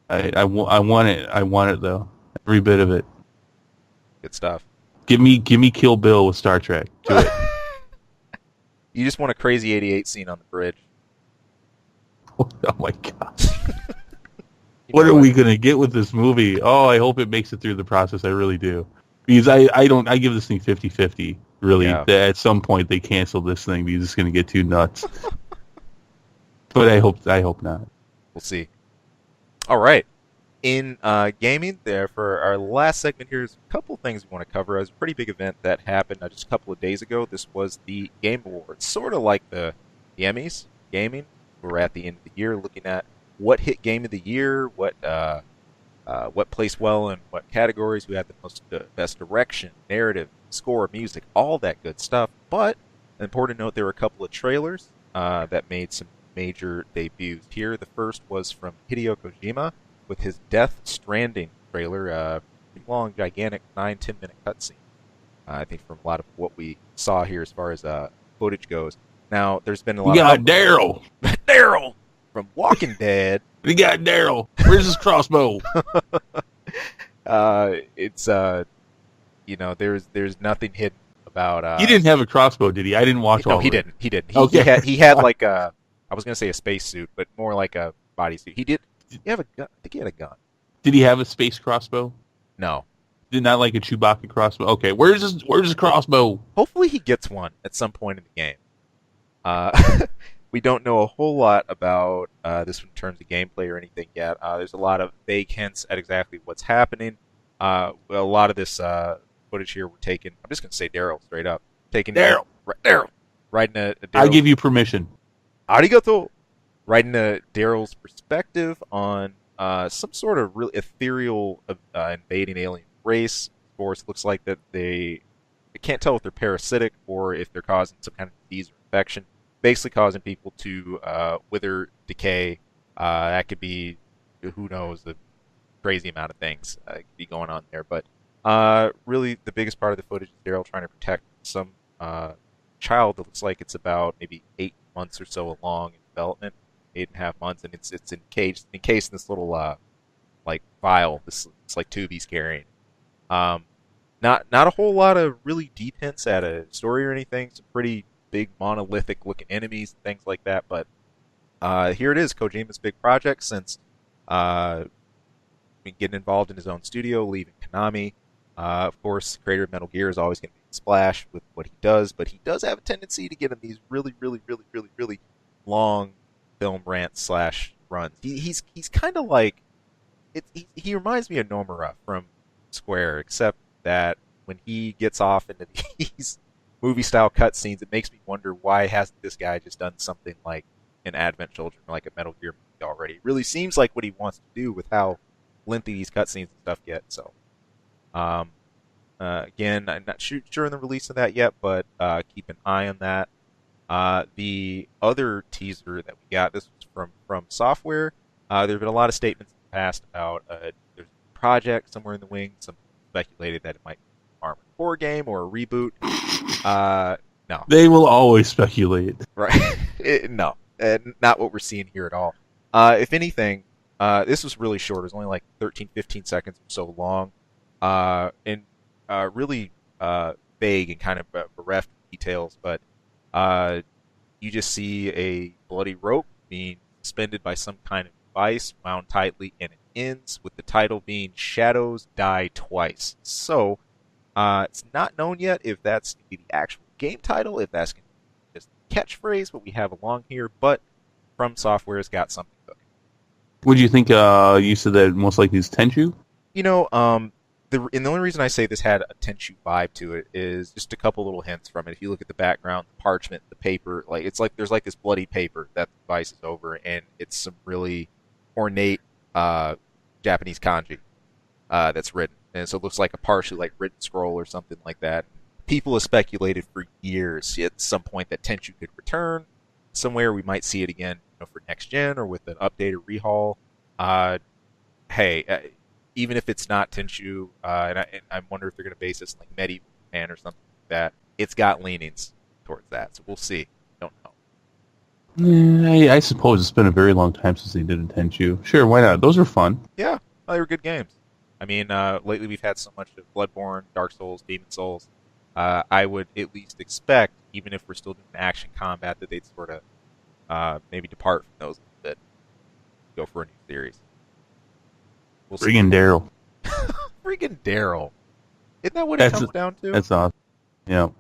Speaker 2: I want it. I want it though. Every bit of it.
Speaker 1: good stuff.
Speaker 2: Give me Kill Bill with Star Trek. Do it.
Speaker 1: You just want a crazy '88 scene on the bridge.
Speaker 2: Oh my gosh. What are we gonna get with this movie? Oh, I hope it makes it through the process. I really do. Because I give this thing 50-50. Really,
Speaker 1: Yeah.
Speaker 2: at some point they cancel this thing because it's gonna get too nuts. But I hope not.
Speaker 1: We'll see. All right. In gaming, there for our last segment here is a couple things we want to cover. It was a pretty big event that happened just a couple of days ago. This was the Game Awards, sort of like the Emmys gaming. We're at the end of the year looking at what hit Game of the Year, what placed well in what categories. We had the best direction, narrative, score, music, all that good stuff. But an important note, there were a couple of trailers that made some major debuts here. The first was from Hideo Kojima with his Death Stranding trailer, long, gigantic 9-10 minute cutscene. I think from a lot of what we saw here as far as footage goes. Now, there's been a lot.
Speaker 2: We got Daryl.
Speaker 1: Daryl from Walking Dead.
Speaker 2: We got Daryl. Where's his crossbow?
Speaker 1: It's there's nothing hidden about.
Speaker 2: He didn't have a crossbow, did he? I didn't watch all.
Speaker 1: No,
Speaker 2: of
Speaker 1: he
Speaker 2: it.
Speaker 1: didn't. He didn't.
Speaker 2: Okay.
Speaker 1: He had like a. I was gonna say a spacesuit, but more like a bodysuit. He did. He have a gun? I think he had a gun.
Speaker 2: Did he have a space crossbow?
Speaker 1: No.
Speaker 2: Did not like a Chewbacca crossbow. Okay, where's his crossbow?
Speaker 1: Hopefully he gets one at some point in the game. We don't know a whole lot about this in terms of gameplay or anything yet. There's a lot of vague hints at exactly what's happening. A lot of this footage here were taken. I'm just going to say Daryl straight up. Daryl. Right into Daryl.
Speaker 2: I give you permission.
Speaker 1: Arigato. Right into Daryl's perspective on some sort of really ethereal invading alien race. Of course, looks like that they can't tell if they're parasitic or if they're causing some kind of disease or infection. Basically causing people to wither, decay. That could be, who knows, the crazy amount of things could be going on there. But really, the biggest part of the footage is Daryl trying to protect some child that looks like it's about maybe 8 months or so along in development, 8.5 months, and it's encased in this little like vial, this like tube he's carrying. Not a whole lot of really deep hints at a story or anything. Some pretty big monolithic looking enemies and things like that, but here it is, Kojima's big project since getting involved in his own studio, leaving Konami. Of course, the creator of Metal Gear is always going to make a splash with what he does, but he does have a tendency to get in these really long film rants / runs. He's kind of like he reminds me of Nomura from Square, except that when he gets off into these movie-style cutscenes, it makes me wonder why hasn't this guy just done something like an Advent Children or like a Metal Gear movie already. It really seems like what he wants to do with how lengthy these cutscenes and stuff get. So, again, I'm not sure on the release of that yet, but keep an eye on that. The other teaser that we got, this was from Software. There have been a lot of statements in the past about there's a project somewhere in the wings. Some speculated that it might be an Armored Core game or a reboot. No.
Speaker 2: They will always speculate.
Speaker 1: Right. No. Not what we're seeing here at all. If anything, this was really short. It was only like 13, 15 seconds or so long. And really vague and kind of bereft of details. But you just see a bloody rope being suspended by some kind of device, wound tightly, and it ends with the title being Shadows Die Twice. So, it's not known yet if that's going to be the actual game title, if that's going to be just a catchphrase, what we have along here, but From Software's got something cooking.
Speaker 2: What do you think? You said that most likely is Tenchu?
Speaker 1: You know, the only reason I say this had a Tenchu vibe to it is just a couple little hints from it. If you look at the background, the parchment, the paper, it's like there's like this bloody paper that the device is over, and it's some really ornate Japanese kanji that's written, and so it looks like a partially like written scroll or something like that. People have speculated for years at some point that Tenchu could return somewhere. We might see it again, for next gen or with an updated rehaul. Hey. Even if it's not Tenchu, and I wonder if they're going to base this in like medieval Japan or something like that, it's got leanings towards that. So we'll see. Don't know.
Speaker 2: I suppose it's been a very long time since they did a Tenchu. Sure, why not? Those are fun.
Speaker 1: Yeah, well, they were good games. I mean, lately we've had so much of Bloodborne, Dark Souls, Demon Souls. I would at least expect, even if we're still doing action combat, that they'd sort of maybe depart from those a little bit, go for a new series. We'll
Speaker 2: Friggin' Daryl.
Speaker 1: Friggin' Daryl. Isn't that what it comes down to?
Speaker 2: That's awesome. Yeah.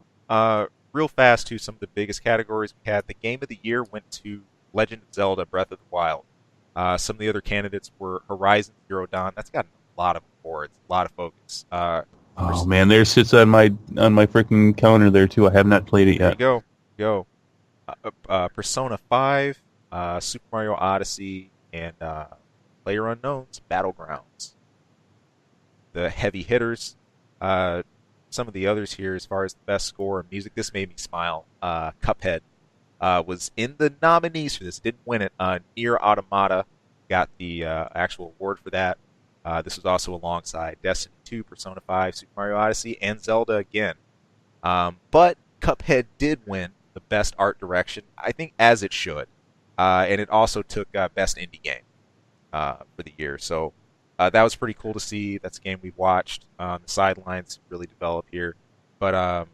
Speaker 1: Real fast to some of the biggest categories we had. The Game of the Year went to Legend of Zelda: Breath of the Wild. Some of the other candidates were Horizon Zero Dawn. That's gotten a lot of awards, a lot of focus.
Speaker 2: Oh man, there sits on my freaking counter there too. I have not played it yet.
Speaker 1: There you go. Persona 5, Super Mario Odyssey, and PlayerUnknown's Battlegrounds. The heavy hitters. Some of the others here, as far as the best score and music, this made me smile. Cuphead was in the nominees for this. Didn't win it. Nier Automata got the actual award for that. This was also alongside Destiny 2, Persona 5, Super Mario Odyssey, and Zelda again. But Cuphead did win the best art direction, I think, as it should. And it also took best indie game for the year. So that was pretty cool to see. That's a game we watched on the sidelines really develop here. But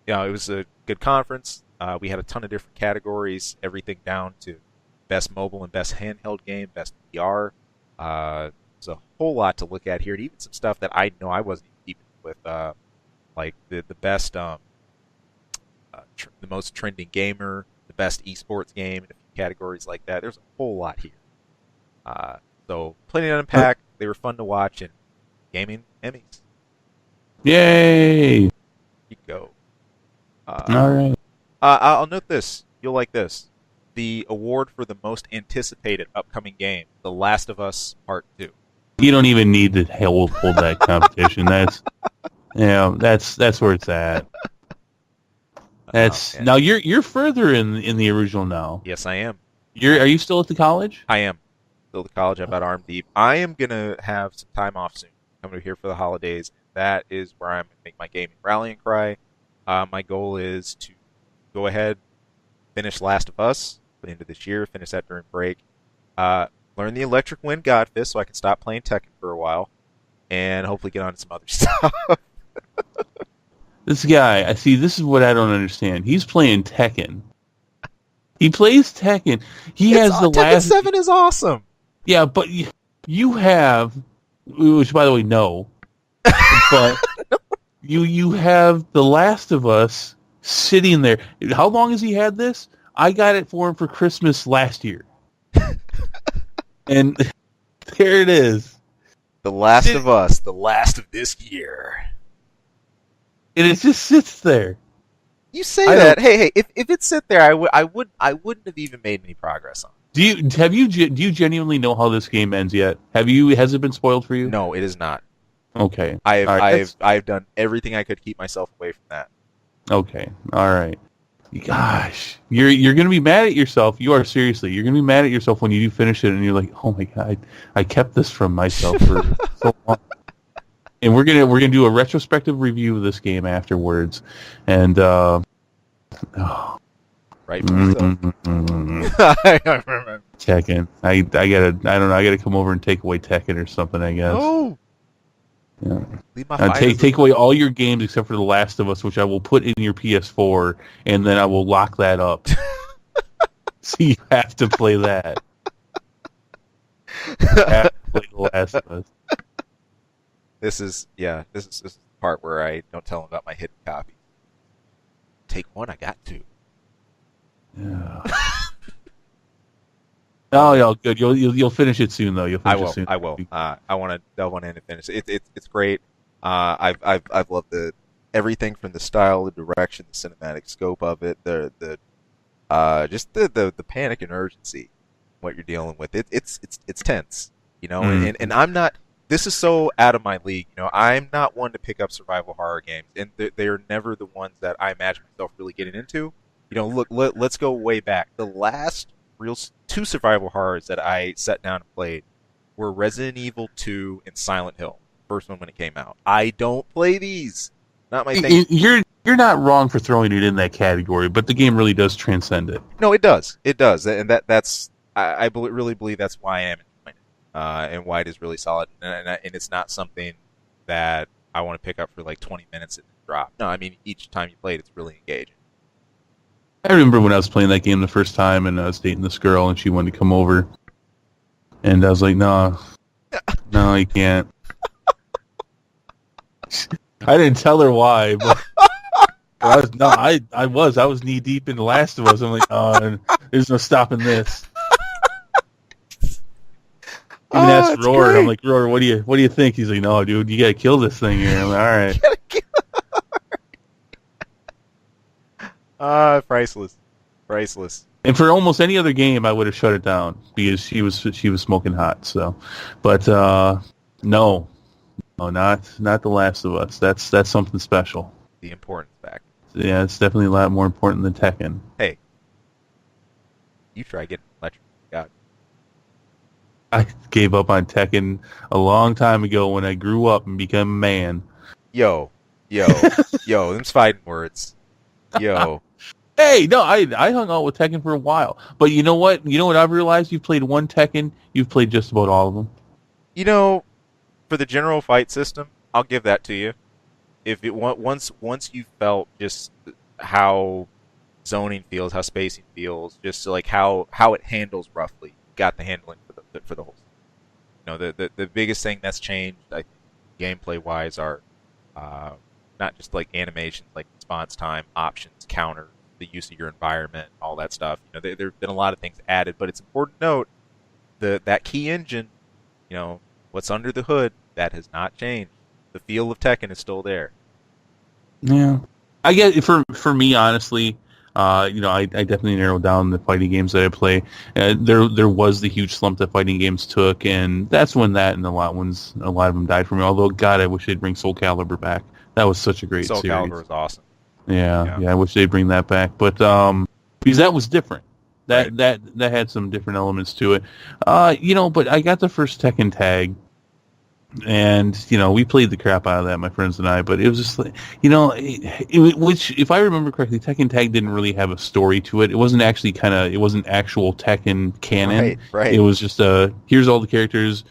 Speaker 1: it was a good conference. We had a ton of different categories, everything down to best mobile and best handheld game, best VR. There's a whole lot to look at here, and even some stuff that I know I wasn't even keeping with, like the best, the most trending gamer, the best esports game, and a few categories like that. There's a whole lot here. So plenty to unpack. They were fun to watch, and gaming Emmys.
Speaker 2: Yay!
Speaker 1: Here you go.
Speaker 2: All right.
Speaker 1: I'll note this. You'll like this. The award for the most anticipated upcoming game, The Last of Us Part 2.
Speaker 2: You don't even need to hold that competition. That's where it's at. Now you're further in the original now.
Speaker 1: Yes, I am.
Speaker 2: Are you still at the college?
Speaker 1: I am. Still at the college. I'm about arm deep. I am gonna have some time off soon. Coming here for the holidays. That is where I'm gonna make my gaming rallying cry. My goal is to go ahead, finish Last of Us by the end of this year. Finish that during break. Learn the Electric Wind Godfist so I can stop playing Tekken for a while, and hopefully get on to some other stuff.
Speaker 2: This guy, I see. This is what I don't understand. He's playing Tekken. He plays Tekken.
Speaker 1: Tekken 7 is awesome.
Speaker 2: Yeah, but you have, which by the way, no, but you have The Last of Us sitting there. How long has he had this? I got it for him for Christmas last year. And there it is.
Speaker 1: The Last of Us, the last of this year.
Speaker 2: And it just sits there.
Speaker 1: You say that. Hey, if it sit there, I wouldn't have even made any progress on it.
Speaker 2: Do you genuinely know how this game ends yet? Has it been spoiled for you?
Speaker 1: No, it is not.
Speaker 2: Okay.
Speaker 1: I've done everything I could to keep myself away from that.
Speaker 2: Okay. All right. Gosh, you're gonna be mad at yourself. You are, seriously. You're gonna be mad at yourself when you do finish it, and you're like, oh my god, I kept this from myself for so long. And we're gonna do a retrospective review of this game afterwards, and
Speaker 1: Right.
Speaker 2: Tekken. I gotta come over and take away Tekken or something, I guess.
Speaker 1: Oh.
Speaker 2: Yeah.
Speaker 1: Leave my
Speaker 2: Take away all your games except for The Last of Us, which I will put in your PS4, and then I will lock that up. So you have to play that. You have to play The Last of Us.
Speaker 1: This is the part where I don't tell them about my hidden copy. Take one, I got two.
Speaker 2: Yeah. Oh, yeah, good. You'll finish it soon, though. You'll finish it soon.
Speaker 1: I will. I want to delve on in and finish it. It's great. I've loved everything from the style, the direction, the cinematic scope of it, the panic and urgency, what you're dealing with. It's tense, you know.
Speaker 2: Mm.
Speaker 1: And I'm not. This is so out of my league, you know. I'm not one to pick up survival horror games, and they're never the ones that I imagine myself really getting into. You know, look, let's go way back. The last real two survival horrors that I sat down and played were Resident Evil 2 and Silent Hill. First one when it came out. I don't play these. Not my thing.
Speaker 2: You're not wrong for throwing it in that category, but the game really does transcend it.
Speaker 1: No, it does. It does, and that's I really believe that's why I am enjoying it, and why it is really solid. And it's not something that I want to pick up for like 20 minutes and drop. No, I mean each time you play it, it's really engaging.
Speaker 2: I remember when I was playing that game the first time, and I was dating this girl, and she wanted to come over, and I was like, no, you can't. I didn't tell her why, but I was knee deep in The Last of Us. I'm like, oh, there's no stopping this. Even asked Roar, and I'm like, Roar, what do you think? He's like, no, dude, you gotta kill this thing here. I'm like, all right.
Speaker 1: Priceless.
Speaker 2: And for almost any other game, I would have shut it down because she was smoking hot. So, but no, not The Last of Us. That's something special.
Speaker 1: The importance factor.
Speaker 2: Yeah, it's definitely a lot more important than Tekken.
Speaker 1: Hey, you try getting electric. God.
Speaker 2: I gave up on Tekken a long time ago when I grew up and became a man.
Speaker 1: Yo, them's fighting words. Yo.
Speaker 2: Hey, no, I hung out with Tekken for a while. But you know what? You know what I've realized? You've played one Tekken, you've played just about all of them.
Speaker 1: You know, for the general fight system, I'll give that to you. If it once you felt just how zoning feels, how spacing feels, just like how it handles roughly, got the handling for the whole. You know, the biggest thing that's changed, I think, gameplay wise, are not just like animations, like response time, options, counters, the use of your environment, all that stuff. You know, there have been a lot of things added, but it's important to note that key engine, you know, what's under the hood, that has not changed. The feel of Tekken is still there.
Speaker 2: Yeah, I get for me, honestly. You know, I definitely narrowed down the fighting games that I play. There was the huge slump that fighting games took, and that's when that and a lot of them died for me. Although, God, I wish they'd bring Soul Calibur back. That was such a great series.
Speaker 1: Soul Calibur is awesome.
Speaker 2: Yeah, I wish they'd bring that back. But because that was different. That had some different elements to it. You know, but I got the first Tekken Tag, and you know, we played the crap out of that, my friends and I. But it was just like, you know, which, if I remember correctly, Tekken Tag didn't really have a story to it. It wasn't actually it wasn't actual Tekken canon.
Speaker 1: Right.
Speaker 2: It was just here's all the characters,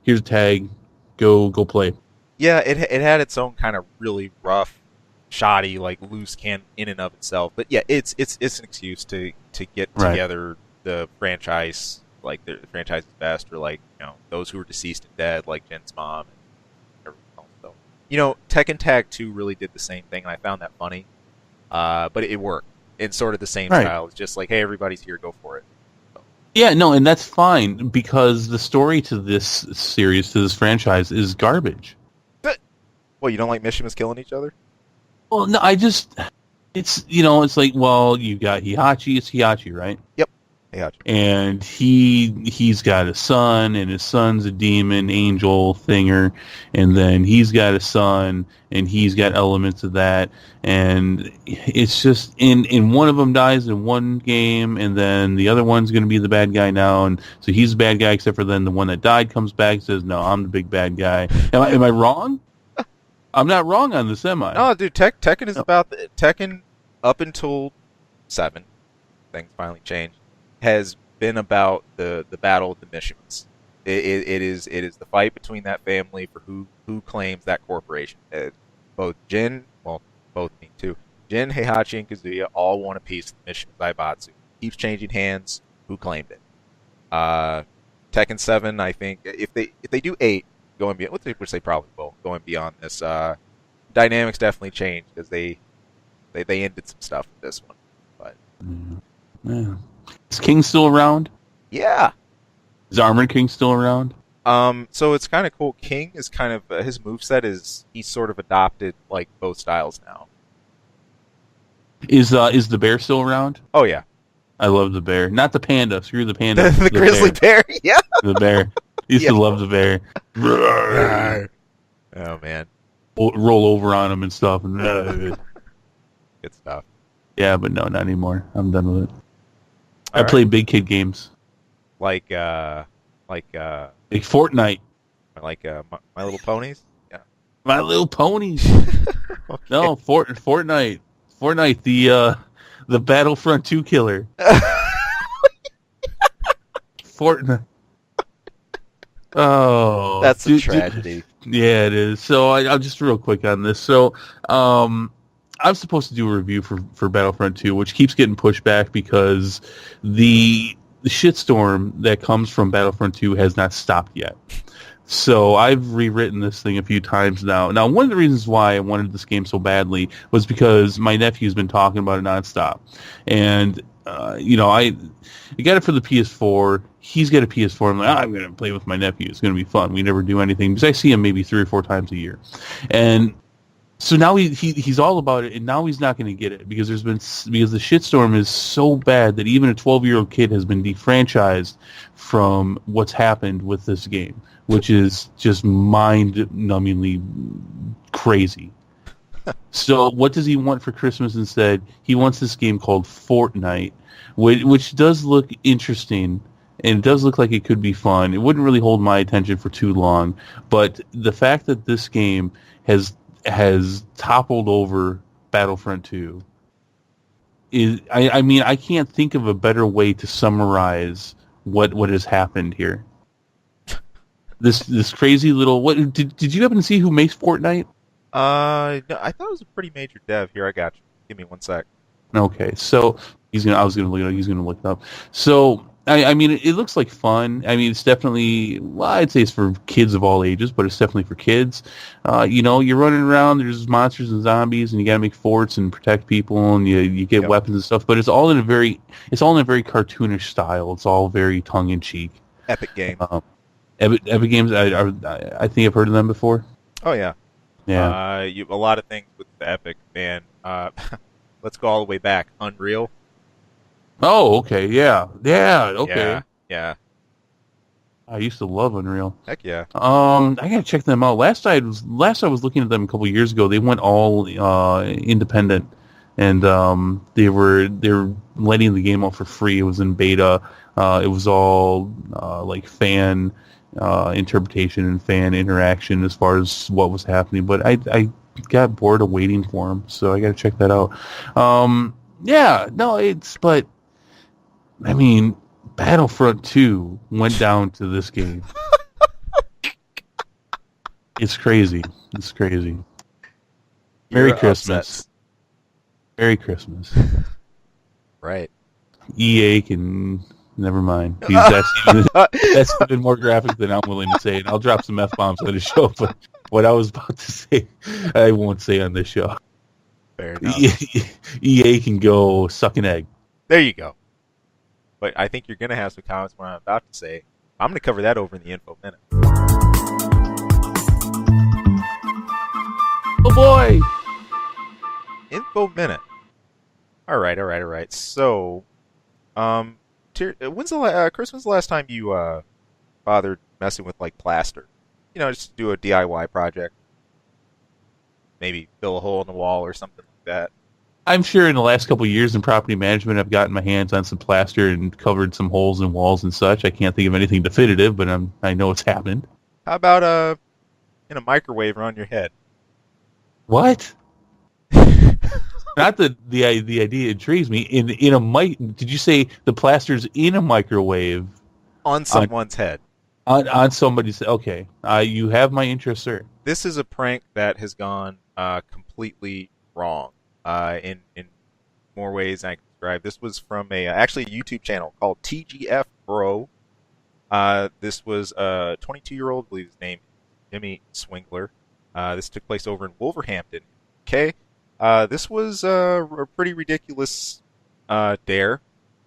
Speaker 2: here's a tag, go play.
Speaker 1: Yeah, it had its own kind of really rough, shoddy, like loose can in and of itself. But yeah, it's an excuse to get together the franchise, like the franchise's best, or like, you know, those who are deceased and dead, like Jen's mom and everyone else. So, you know, Tekken Tag 2 really did the same thing, and I found that funny. But it worked in sort of the same style. It's just like, hey, everybody's here, go for it. So.
Speaker 2: Yeah, no, and that's fine because the story to this series, to this franchise, is garbage.
Speaker 1: Well, you don't like Mishimas killing each other?
Speaker 2: Well, no, it's, you know, it's like, well, you got Heihachi, it's Heihachi, right?
Speaker 1: Yep. Yeah.
Speaker 2: and he's got a son, and his son's a demon angel thinger, and then he's got a son, and he's got elements of that, and it's just in one of them dies in one game, and then the other one's going to be the bad guy now, and so he's the bad guy, except for then the one that died comes back and says, no, I'm the big bad guy. Am I wrong? I'm not wrong on this, am I?
Speaker 1: No, dude, Tekken is about Tekken up until 7. Things finally changed. Has been about the battle of the missions. It is the fight between that family for who claims that corporation. Both both me too. Jin, Heihachi, and Kazuya all want a piece of the mission of Zaibatsu. Keeps changing hands. Who claimed it? Tekken 7, I think if they do 8, going beyond, which they probably will, going beyond this, dynamics definitely change because they ended some stuff with this one. But
Speaker 2: Yeah. Is King still around?
Speaker 1: yeah.
Speaker 2: Is Armored King still around?
Speaker 1: So it's kind of cool. King is kind of his moveset is he's sort of adopted like both styles now.
Speaker 2: Is the bear still around?
Speaker 1: Oh yeah,
Speaker 2: I love the bear. Not the panda. Screw the panda.
Speaker 1: the grizzly bear. Yeah,
Speaker 2: the bear. Used to love the bear.
Speaker 1: Oh man,
Speaker 2: Roll over on him and stuff.
Speaker 1: good stuff.
Speaker 2: Yeah, but no, not anymore. I'm done with it. I
Speaker 1: All
Speaker 2: play big kid games
Speaker 1: like
Speaker 2: Fortnite,
Speaker 1: My Little Ponies. Yeah.
Speaker 2: My Little Ponies.
Speaker 1: Okay.
Speaker 2: No, Fortnite, the Battlefront 2 killer. Fortnite. Oh,
Speaker 1: That's a tragedy.
Speaker 2: Yeah, it is. So I'll just real quick on this. So I'm supposed to do a review for Battlefront 2, which keeps getting pushed back because the shitstorm that comes from Battlefront 2 has not stopped yet. So I've rewritten this thing a few times now. Now, one of the reasons why I wanted this game so badly was because my nephew's been talking about it nonstop. And, I got it for the PS4. He's got a PS4. I'm like, I'm going to play with my nephew. It's going to be fun. We never do anything because I see him maybe 3 or 4 times a year. And so now he's all about it, and now he's not going to get it because the shitstorm is so bad that even a 12-year-old kid has been defranchised from what's happened with this game, which is just mind-numbingly crazy. So what does he want for Christmas instead? He wants this game called Fortnite, which does look interesting, and it does look like it could be fun. It wouldn't really hold my attention for too long, but the fact that this game has toppled over Battlefront 2 is, I can't think of a better way to summarize what has happened here. This crazy little, what did you happen to see who makes Fortnite?
Speaker 1: No, I thought it was a pretty major dev. Here, I got you. Give me 1 sec.
Speaker 2: Okay, so I was gonna look it up. He's gonna look it up. So it looks like fun. It's definitely, I'd say it's for kids of all ages, but it's definitely for kids. You're running around, there's monsters and zombies, and you gotta make forts and protect people, and you get weapons and stuff, but it's all in a very cartoonish style. It's all very tongue-in-cheek.
Speaker 1: Epic game.
Speaker 2: Epic Games, I think I've heard of them before.
Speaker 1: Oh, yeah.
Speaker 2: Yeah.
Speaker 1: A lot of things with the Epic, man. Let's go all the way back. Unreal.
Speaker 2: Oh, okay, yeah, okay.
Speaker 1: Yeah.
Speaker 2: I used to love Unreal.
Speaker 1: Heck yeah.
Speaker 2: I gotta check them out. Last I was looking at them a couple of years ago. They went all independent, and they were letting the game out for free. It was in beta. It was all like fan interpretation and fan interaction as far as what was happening. But I got bored of waiting for them, so I gotta check that out. Battlefront 2 went down to this game. It's crazy. Merry Christmas. Merry Christmas.
Speaker 1: Right.
Speaker 2: EA can... Never mind. That's even more graphic than I'm willing to say, and I'll drop some F-bombs on the show, but what I was about to say, I won't say on this show.
Speaker 1: Fair enough.
Speaker 2: EA can go suck an egg.
Speaker 1: There you go. But I think you're going to have some comments on what I'm about to say. I'm going to cover that over in the info minute.
Speaker 2: Oh boy!
Speaker 1: Info minute. All right. So, When's Chris? When's the last time you bothered messing with like plaster? Just do a DIY project. Maybe fill a hole in the wall or something like that.
Speaker 2: I'm sure in the last couple of years in property management, I've gotten my hands on some plaster and covered some holes in walls and such. I can't think of anything definitive, but I know it's happened.
Speaker 1: How about in a microwave around your head?
Speaker 2: What? Not the idea intrigues me. In a did you say the plaster's in a microwave
Speaker 1: On someone's head.
Speaker 2: On somebody's. Okay, you have my interest, sir.
Speaker 1: This is a prank that has gone completely wrong in more ways than I can describe. This was from actually a YouTube channel called TGF Bro. This was a 22-year-old, I believe his name is Jimmy Swingler. This took place over in Wolverhampton. Okay, this was a pretty ridiculous dare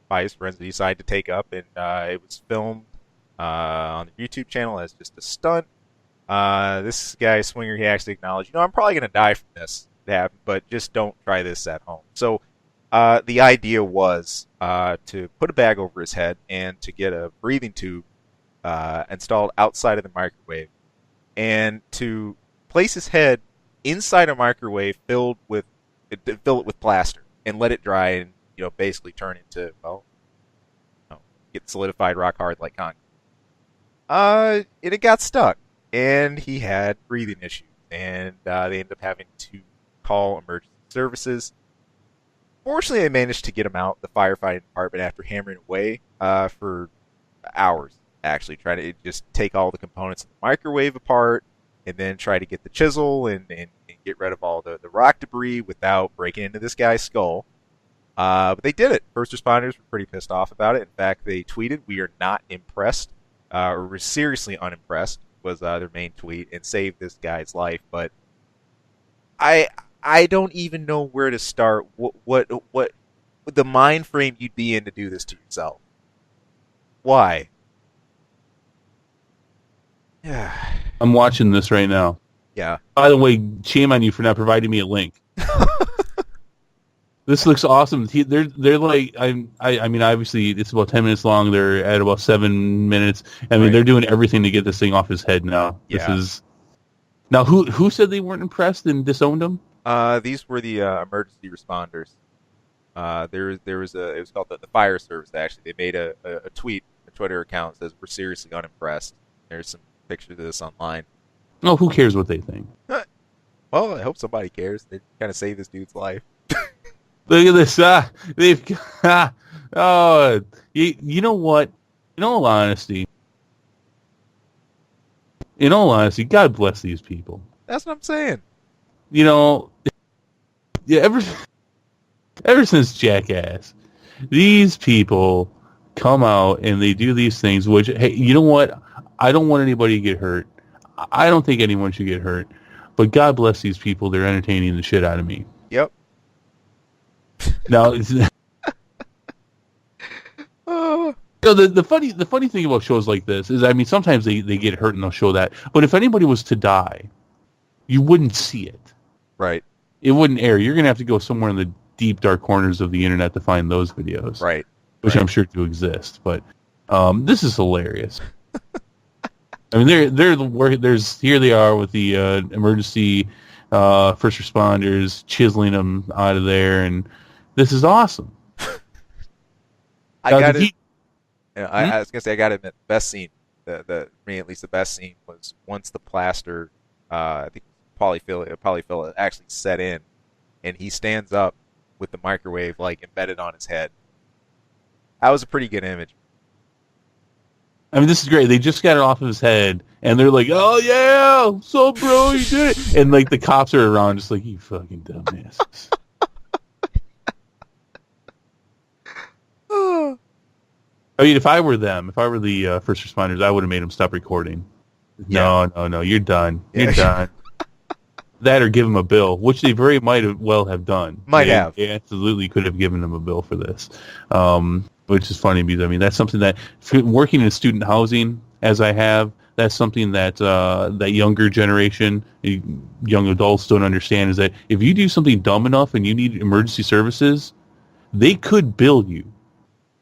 Speaker 1: by his friends that he decided to take up, and it was filmed on the YouTube channel as just a stunt. This guy Swinger, he actually acknowledged, I'm probably going to die from this, but just don't try this at home. So the idea was to put a bag over his head and to get a breathing tube installed outside of the microwave, and to place his head inside a microwave, fill it with plaster and let it dry, and basically turn into get solidified rock hard like concrete. And it got stuck, and he had breathing issues, and they ended up having to call emergency services. Fortunately, they managed to get him out the firefighting department after hammering away for hours, actually trying to just take all the components of the microwave apart, and then try to get the chisel and get rid of all the rock debris without breaking into this guy's skull. But they did it. First responders were pretty pissed off about it. In fact, they tweeted, "We are not impressed," or "We're seriously unimpressed," was their main tweet, and saved this guy's life. But I don't even know where to start. What the mind frame you'd be in to do this to yourself? Why? Yeah.
Speaker 2: I'm watching this right now.
Speaker 1: Yeah.
Speaker 2: By the way, shame on you for not providing me a link. This looks awesome. They're like, I mean, obviously it's about 10 minutes long. They're at about 7 minutes. I mean, They're doing everything to get this thing off his head now.
Speaker 1: Yeah.
Speaker 2: This is now who said they weren't impressed and disowned him?
Speaker 1: These were the emergency responders. It was called the fire service. Actually, they made a tweet, a Twitter account that says, "We're seriously unimpressed." There's some pictures of this online.
Speaker 2: Oh, who cares what they think?
Speaker 1: Well, I hope somebody cares. They kind of saved this dude's life.
Speaker 2: Look at this. They've you know what? In all honesty, God bless these people.
Speaker 1: That's what I'm saying.
Speaker 2: Yeah, ever since Jackass, these people come out and they do these things, which, hey, you know what? I don't want anybody to get hurt. I don't think anyone should get hurt. But God bless these people. They're entertaining the shit out of me.
Speaker 1: Yep.
Speaker 2: Now, the funny thing about shows like this is, I mean, sometimes they get hurt and they'll show that. But if anybody was to die, you wouldn't see it.
Speaker 1: Right.
Speaker 2: It wouldn't air. You're going to have to go somewhere in the deep, dark corners of the internet to find those videos.
Speaker 1: Right.
Speaker 2: Which I'm sure do exist. But this is hilarious. I mean, here they are with the emergency first responders chiseling them out of there, and this is awesome.
Speaker 1: I was gonna say, I gotta admit, the best scene, for me at least, the best scene was once the plaster, I think polyfill actually set in, and he stands up with the microwave like embedded on his head. That was a pretty good image.
Speaker 2: I mean, this is great. They just got it off of his head, and they're like, "Oh yeah, so bro, you did it!" And like the cops are around, just like, "You fucking dumbasses." I mean, if I were the first responders, I would have made them stop recording.
Speaker 1: Yeah.
Speaker 2: No, you're done. You're done. That or give them a bill, which they very might have done. They absolutely could have given them a bill for this. Which is funny because, I mean, that's something that, working in student housing, as I have, that's something that that younger generation, young adults don't understand, is that if you do something dumb enough and you need emergency services, they could bill you.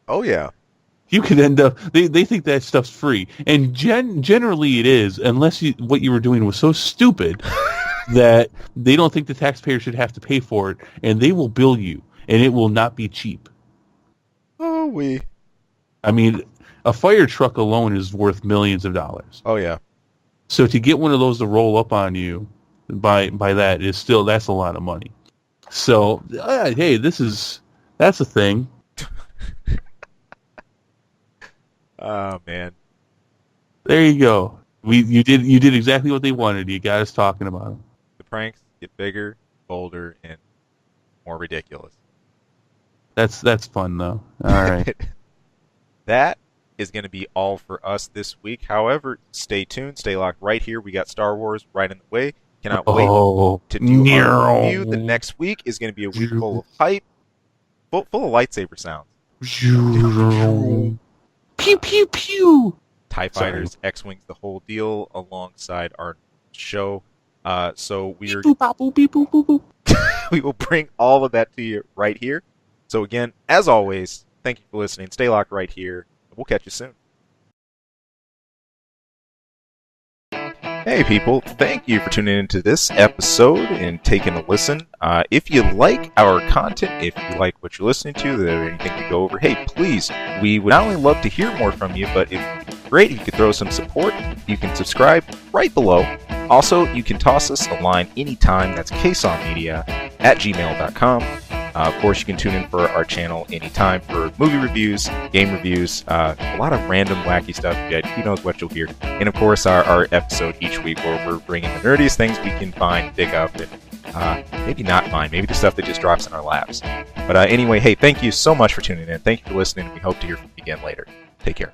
Speaker 1: Oh, yeah.
Speaker 2: You could end up. They think that stuff's free, and generally it is, unless what you were doing was so stupid that they don't think the taxpayer should have to pay for it, and they will bill you, and it will not be cheap.
Speaker 1: Oh, we.
Speaker 2: I mean, a fire truck alone is worth millions of dollars.
Speaker 1: Oh yeah.
Speaker 2: So to get one of those to roll up on you by that is still, that's a lot of money. So hey, that's a thing.
Speaker 1: Oh man.
Speaker 2: There you go. You did exactly what they wanted. You got us talking about them.
Speaker 1: The pranks get bigger, bolder, and more ridiculous.
Speaker 2: That's fun though. All right.
Speaker 1: That is going to be all for us this week. However, stay tuned, stay locked right here. We got Star Wars right in the way. Cannot wait to do our review. The next week is going to be a week full of hype, full of lightsaber sounds.
Speaker 2: Pew pew pew.
Speaker 1: TIE fighters, X-wings, the whole deal, alongside our show. So we will bring all of that to you right here. So again, as always, thank you for listening. Stay locked right here. We'll catch you soon. Hey people, thank you for tuning into this episode and taking a listen. If you like our content, if you like what you're listening to, is there anything to go over, hey, please, we would not only love to hear more from you, but if great, if you could throw some support, you can subscribe right below. Also, you can toss us a line anytime. That's ksongmedia@gmail.com. Of course, you can tune in for our channel anytime for movie reviews, game reviews, a lot of random wacky stuff. Who knows what you'll hear. And of course, our episode each week where we're bringing the nerdiest things we can find, dig up, and maybe not find. Maybe the stuff that just drops in our laps. But anyway, hey, thank you so much for tuning in. Thank you for listening. We hope to hear from you again later. Take care.